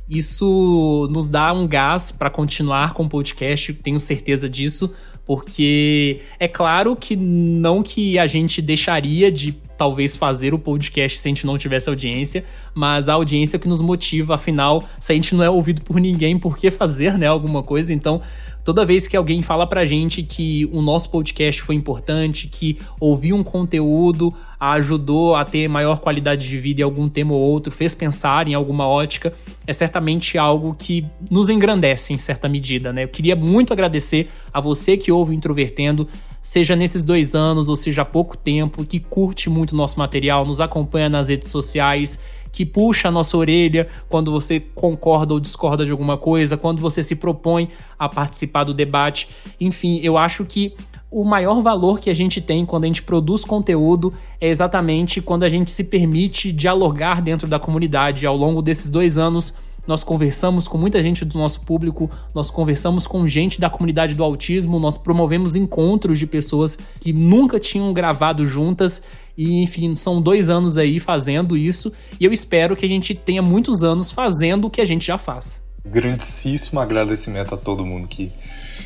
Isso nos dá um gás para continuar com o podcast, tenho certeza disso, porque é claro que não que a gente deixaria de talvez fazer o podcast se a gente não tivesse audiência, mas a audiência que nos motiva, afinal, se a gente não é ouvido por ninguém, por que fazer, né, alguma coisa? Então, toda vez que alguém fala pra gente que o nosso podcast foi importante, que ouvir um conteúdo ajudou a ter maior qualidade de vida em algum tema ou outro, fez pensar em alguma ótica, é certamente algo que nos engrandece em certa medida, né? Eu queria muito agradecer a você que ouve o Introvertendo, seja nesses 2 anos ou seja há pouco tempo, que curte muito o nosso material, nos acompanha nas redes sociais, que puxa a nossa orelha quando você concorda ou discorda de alguma coisa, quando você se propõe a participar do debate. Enfim, eu acho que o maior valor que a gente tem quando a gente produz conteúdo é exatamente quando a gente se permite dialogar dentro da comunidade. Ao longo desses 2 anos, nós conversamos com muita gente do nosso público, nós conversamos com gente da comunidade do autismo, nós promovemos encontros de pessoas que nunca tinham gravado juntas e, enfim, são 2 anos aí fazendo isso e eu espero que a gente tenha muitos anos fazendo o que a gente já faz. Grandíssimo agradecimento a todo mundo que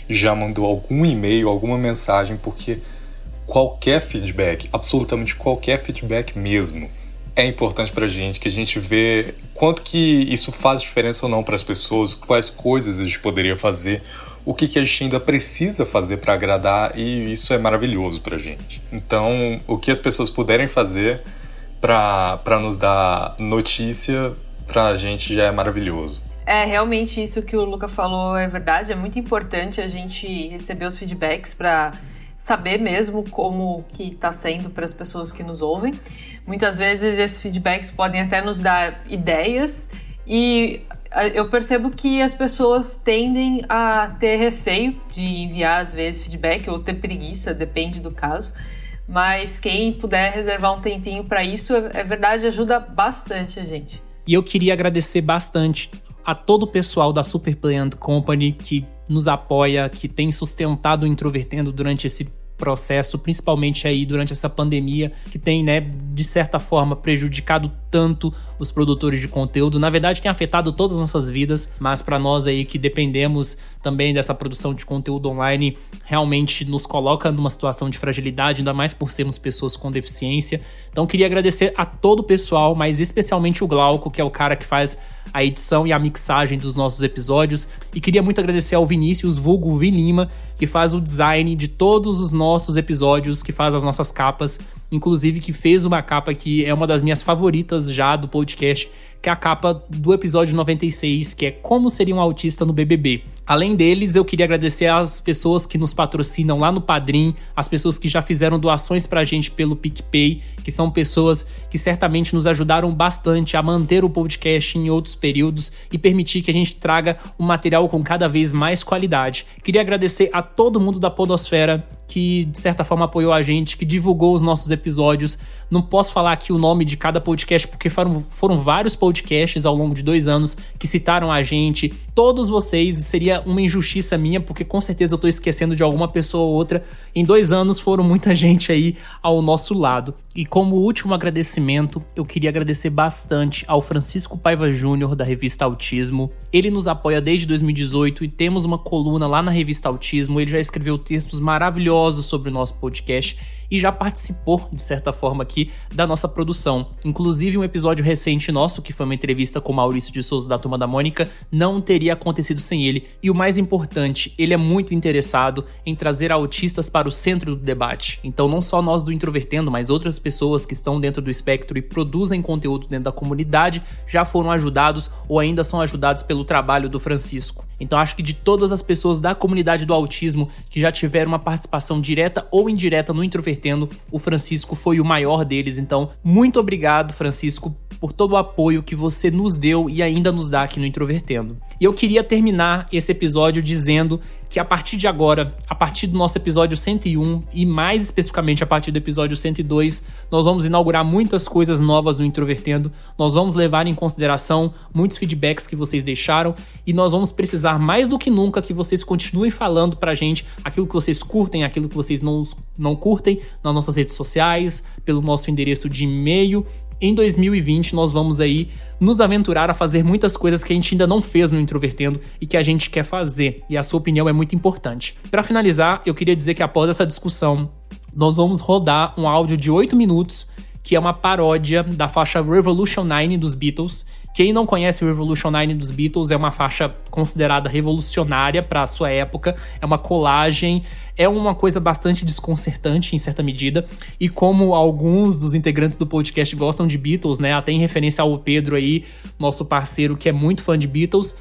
já mandou algum e-mail, alguma mensagem, porque qualquer feedback, absolutamente qualquer feedback mesmo, é importante pra gente, que a gente vê quanto que isso faz diferença ou não para as pessoas, quais coisas a gente poderia fazer, o que a gente ainda precisa fazer para agradar, e isso é maravilhoso pra gente. Então, o que as pessoas puderem fazer pra nos dar notícia, pra gente já é maravilhoso. É, realmente isso que o Luca falou é verdade, é muito importante a gente receber os feedbacks para saber mesmo como que está sendo para as pessoas que nos ouvem. Muitas vezes esses feedbacks podem até nos dar ideias e eu percebo que as pessoas tendem a ter receio de enviar às vezes feedback ou ter preguiça, depende do caso. Mas quem puder reservar um tempinho para isso, é verdade, ajuda bastante a gente. E eu queria agradecer bastante a todo o pessoal da Super Play & Company que nos apoia, que tem sustentado o Introvertendo durante esse processo, principalmente aí durante essa pandemia, que tem, né, de certa forma prejudicado tanto os produtores de conteúdo. Na verdade, tem afetado todas as nossas vidas, mas para nós aí que dependemos também dessa produção de conteúdo online, realmente nos coloca numa situação de fragilidade, ainda mais por sermos pessoas com deficiência. Então, queria agradecer a todo o pessoal, mas especialmente o Glauco, que é o cara que faz a edição e a mixagem dos nossos episódios. E queria muito agradecer ao Vinícius, vulgo Vi Lima, que faz o design de todos os nossos episódios, que faz as nossas capas, inclusive que fez uma capa que é uma das minhas favoritas já do podcast, que é a capa do episódio 96, que é Como Seria um Autista no BBB. Além deles, eu queria agradecer às pessoas que nos patrocinam lá no Padrim, as pessoas que já fizeram doações pra gente pelo PicPay, que são pessoas que certamente nos ajudaram bastante a manter o podcast em outros períodos e permitir que a gente traga um material com cada vez mais qualidade. Queria agradecer a todo mundo da Podosfera que, de certa forma, apoiou a gente, que divulgou os nossos episódios. Não posso falar aqui o nome de cada podcast, porque foram vários podcasts ao longo de 2 anos que citaram a gente. Todos vocês, seria uma injustiça minha, porque com certeza eu tô esquecendo de alguma pessoa ou outra. Em 2 anos foram muita gente aí ao nosso lado. E como último agradecimento, eu queria agradecer bastante ao Francisco Paiva Júnior, da revista Autismo. Ele nos apoia desde 2018 e temos uma coluna lá na revista Autismo. Ele já escreveu textos maravilhosos curiosos sobre o nosso podcast e já participou, de certa forma, aqui da nossa produção. Inclusive, um episódio recente nosso, que foi uma entrevista com o Maurício de Souza da Turma da Mônica, não teria acontecido sem ele. E o mais importante, ele é muito interessado em trazer autistas para o centro do debate. Então, não só nós do Introvertendo, mas outras pessoas que estão dentro do espectro e produzem conteúdo dentro da comunidade já foram ajudados ou ainda são ajudados pelo trabalho do Francisco. Então, acho que de todas as pessoas da comunidade do autismo que já tiveram uma participação direta ou indireta no Introvertendo, o Francisco foi o maior deles. Então, muito obrigado, Francisco, por todo o apoio que você nos deu e ainda nos dá aqui no Introvertendo. E eu queria terminar esse episódio dizendo que a partir de agora, a partir do nosso episódio 101 e mais especificamente a partir do episódio 102, nós vamos inaugurar muitas coisas novas no Introvertendo, nós vamos levar em consideração muitos feedbacks que vocês deixaram e nós vamos precisar mais do que nunca que vocês continuem falando pra gente aquilo que vocês curtem, aquilo que vocês não curtem nas nossas redes sociais, pelo nosso endereço de e-mail. Em 2020, nós vamos aí nos aventurar a fazer muitas coisas que a gente ainda não fez no Introvertendo e que a gente quer fazer. E a sua opinião é muito importante. Para finalizar, eu queria dizer que após essa discussão, nós vamos rodar um áudio de 8 minutos, que é uma paródia da faixa Revolution 9 dos Beatles. Quem não conhece o Revolution 9 dos Beatles, é uma faixa considerada revolucionária para a sua época, é uma colagem, é uma coisa bastante desconcertante em certa medida, e como alguns dos integrantes do podcast gostam de Beatles, né, até em referência ao Pedro aí, nosso parceiro que é muito fã de Beatles,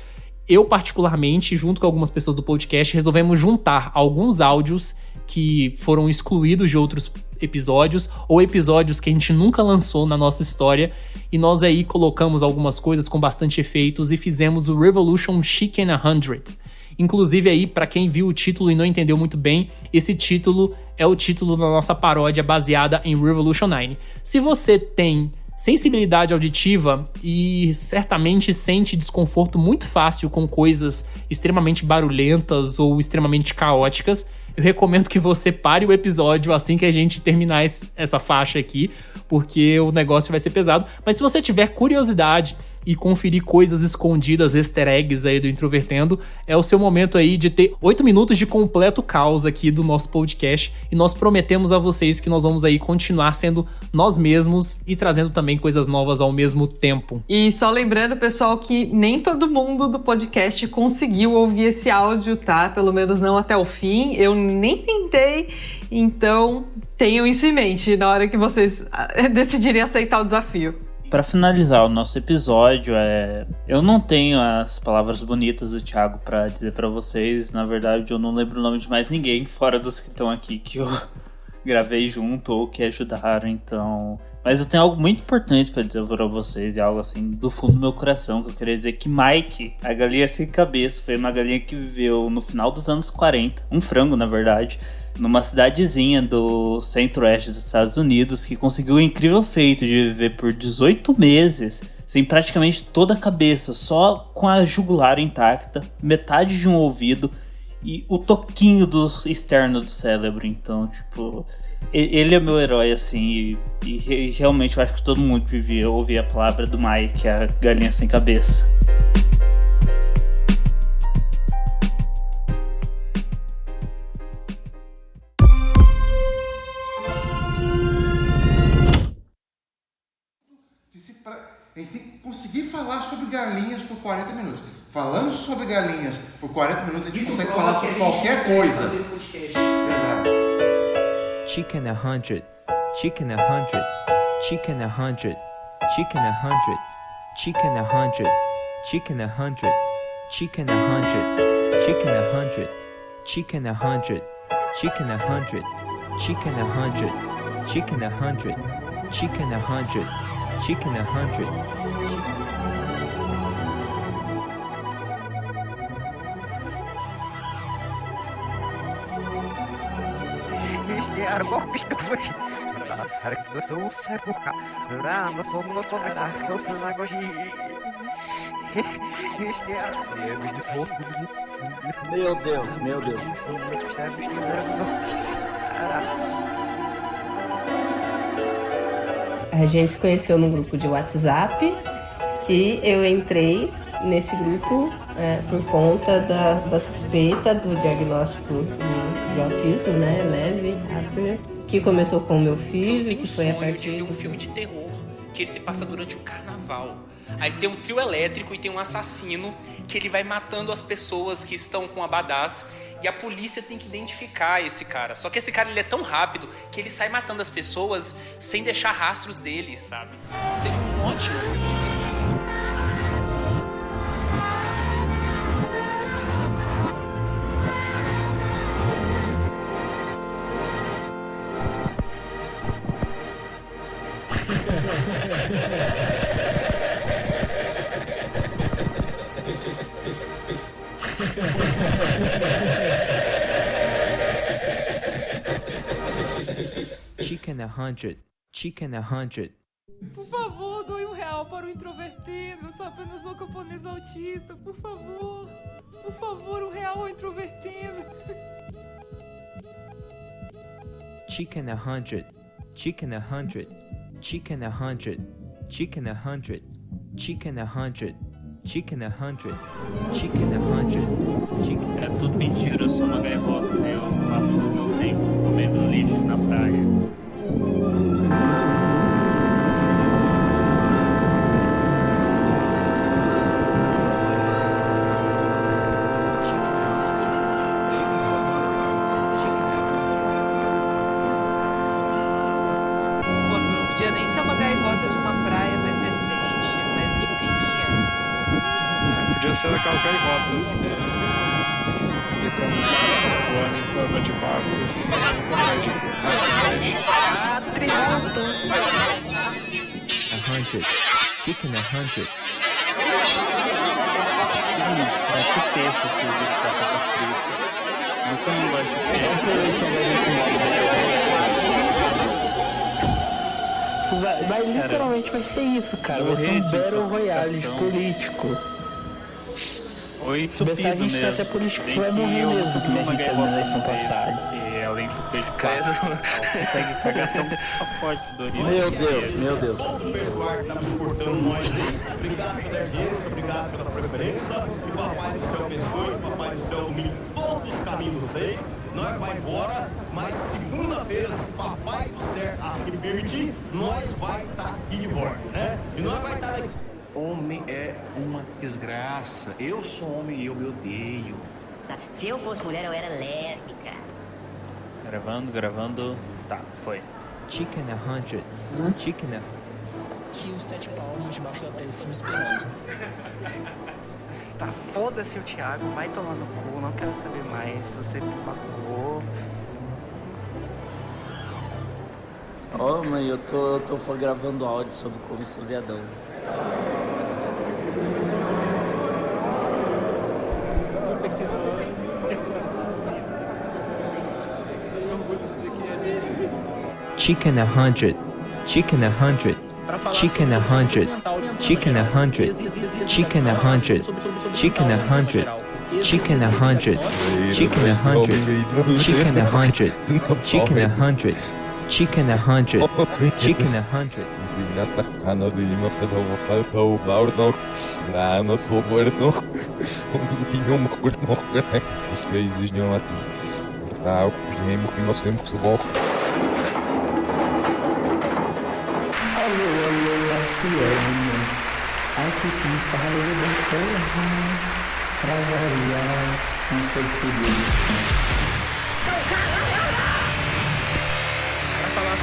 eu particularmente, junto com algumas pessoas do podcast, resolvemos juntar alguns áudios que foram excluídos de outros episódios ou episódios que a gente nunca lançou na nossa história e nós aí colocamos algumas coisas com bastante efeitos e fizemos o Revolution Chicken 100. Inclusive aí, para quem viu o título e não entendeu muito bem, esse título é o título da nossa paródia baseada em Revolution 9. Se você tem sensibilidade auditiva e certamente sente desconforto muito fácil com coisas extremamente barulhentas ou extremamente caóticas, eu recomendo que você pare o episódio assim que a gente terminar essa faixa aqui, porque o negócio vai ser pesado. Mas se você tiver curiosidade e conferir coisas escondidas, easter eggs aí do Introvertendo, é o seu momento aí de ter 8 minutos de completo caos aqui do nosso podcast, e nós prometemos a vocês que nós vamos aí continuar sendo nós mesmos e trazendo também coisas novas ao mesmo tempo. E só lembrando, pessoal, que nem todo mundo do podcast conseguiu ouvir esse áudio, tá? Pelo menos não até o fim, eu nem tentei, então tenham isso em mente na hora que vocês decidirem aceitar o desafio. Para finalizar o nosso episódio, eu não tenho as palavras bonitas do Thiago para dizer para vocês. Na verdade, eu não lembro o nome de mais ninguém, fora dos que estão aqui, que eu gravei junto ou que ajudaram, então... Mas eu tenho algo muito importante para dizer para vocês, e algo assim do fundo do meu coração, que eu queria dizer que Mike, a galinha sem cabeça, foi uma galinha que viveu no final dos anos 40, um frango na verdade, numa cidadezinha do centro-oeste dos Estados Unidos, que conseguiu o incrível feito de viver por 18 meses sem praticamente toda a cabeça, só com a jugular intacta, metade de um ouvido e o toquinho externo do cérebro. Então, tipo, ele é meu herói, assim, e realmente eu acho que todo mundo devia ouvir a palavra do Mike, que é a galinha sem cabeça. A gente tem que conseguir falar sobre galinhas por 40 minutos. Falando sobre galinhas por 40 minutos, a gente consegue falar sobre qualquer coisa. Chicken 100, chicken 100, chicken 100, chicken 100, chicken 100, chicken 100, chicken 100, chicken 100, chicken 100, chicken 100, chicken 100, chicken 100, chicken 100, chicken 100. Meu Deus, meu Deus. A gente se conheceu num grupo de WhatsApp, que eu entrei nesse grupo por conta da suspeita do diagnóstico de autismo, né, leve, Asperger, que começou com o meu filho, que foi a partir de um filme de terror, que ele se passa durante o carnaval. Aí tem um trio elétrico e tem um assassino que ele vai matando as pessoas que estão com abadás e a polícia tem que identificar esse cara. Só que esse cara ele é tão rápido que ele sai matando as pessoas sem deixar rastros dele, sabe? Seria um ótimo filme de terror. Chicken 100. Chicken 100. Por favor, doe R$1 para o introvertido. Eu sou apenas um camponês autista. Por favor, R$1 ao introvertido. Chicken 100. Chicken 100. Chicken 100. Chicken 100. Chicken 100. Chicken 100. Chicken 100. Chicken. É tudo mentira, eu sou uma gaivota. Eu passo o meu tempo comendo lixo na praia. Podia ser aquelas gaivotas que voando em forma de bagos. Atributos. 100. Chicken 100. Que texto que o bicho tá frito. Nunca não gosto de Mas literalmente vai ser isso, cara. Vai ser um Battle Royale político. Oi, se pensar, a gente tá até político que vai morrer mesmo, que nem a gente teve na eleição passada. E além do peito de carro, consegue cagar tão forte, Doritos. Meu Deus, meu Deus. Obrigado pela audiência, obrigado pela preferência. Que o Papai do Céu abençoe, que o Papai do Céu ilumine todos os caminhos de vocês. Nós vai embora, mas segunda-feira, se o Papai do Céu assim permitir, nós vai estar aqui de volta, né? E nós vai estar aqui. Homem é uma desgraça. Eu sou homem e eu me odeio. Se eu fosse mulher, eu era lésbica. Gravando. Tá, foi. Chicken 100. Chicken. Que os 7 palmos debaixo da tela estão me esperando. Tá, foda-se o Thiago, vai tomar no cu, não quero saber mais. Você me magoou. Ó, mãe, eu tô gravando áudio sobre como estou viadão. Chicken 100. Chicken 100. Chicken 100. Chicken 100. Chicken 100. Chicken 100. Chicken 100. Chicken 100. Chicken 100. Chicken 100. Chicken 100. Chicken 100. Ano Lima faltou Laurno. Ano Soborno. Umzinho Murno. Os vezes não aqui. Tá, o que nós temos que voltar. Luciana, aqui quem fala é da terra, pra variar, sem ser feliz.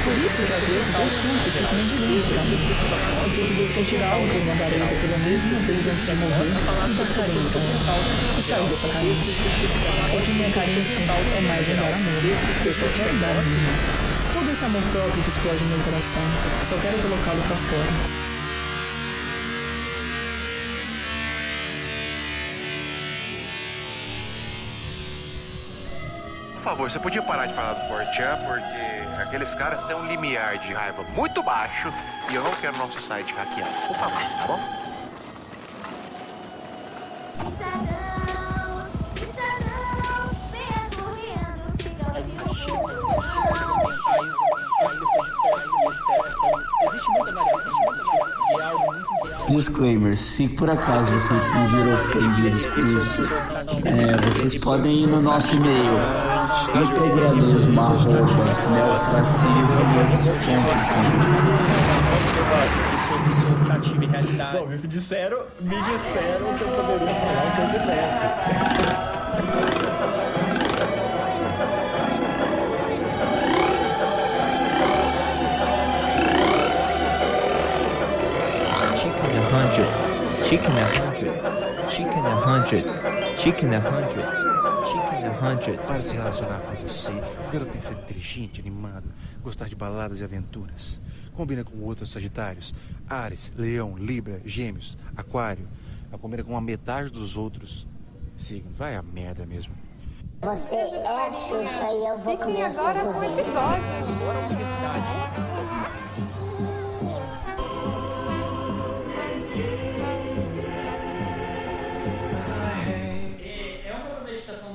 Por isso que às vezes eu surto e fico mendigando, porque eu queria sentir algo por uma garota pela mesma vez antes de morrer, e dar carinho pra ela, e sair dessa carência. Porque minha carência é mais em dar amor, eu só quero dar amor. Todo esse amor próprio que explode no meu coração, só quero colocá-lo pra fora. Por favor, você podia parar de falar do 4chan, porque aqueles caras têm um limiar de raiva muito baixo e eu não quero nosso site hackeado. Por favor, tá bom? Existe muita variação e é algo muito real. Disclaimer, se por acaso vocês se viram ofendidos com isso, vocês podem ir no nosso e-mail integralismo@neofascismo.com. Me disseram que eu poderia falar o que eu quisesse. Chicken 100. Para se relacionar com você, o garoto tem que ser inteligente, animado, gostar de baladas e aventuras. Combina com outros sagitários: Áries, Leão, Libra, Gêmeos, Aquário. Combina com a metade dos outros signos. Vai a merda mesmo. Você é a Xuxa e eu vou comer agora com o episódio. Agora a universidade.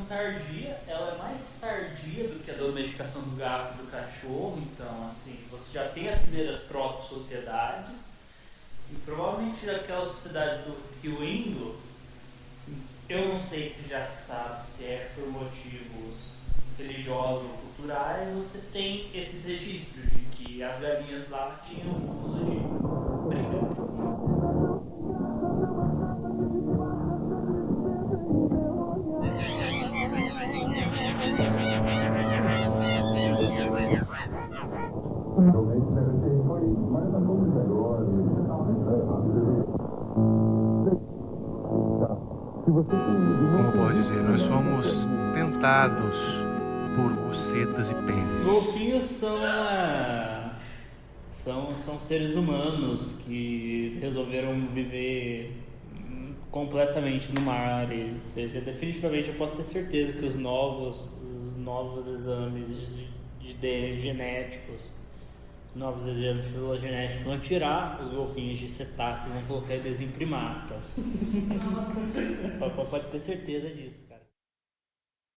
Tardia, ela é mais tardia do que a domesticação do gato e do cachorro, então assim, você já tem as primeiras proto-sociedades e provavelmente daquela sociedade do Rio Indo, eu não sei se já sabe se é por motivos religiosos ou culturais, você tem esses registros de que as galinhas lá tinham uso de briga. Como pode dizer, nós somos tentados por bucetas e pênis. Golfinhos são seres humanos que resolveram viver completamente no mar. Ou seja, definitivamente eu posso ter certeza que os novos exames de DNA genéticos, os novos exames filogenéticos vão tirar os golfinhos de cetáceos e vão colocar eles em primata. Pode ter certeza disso, cara.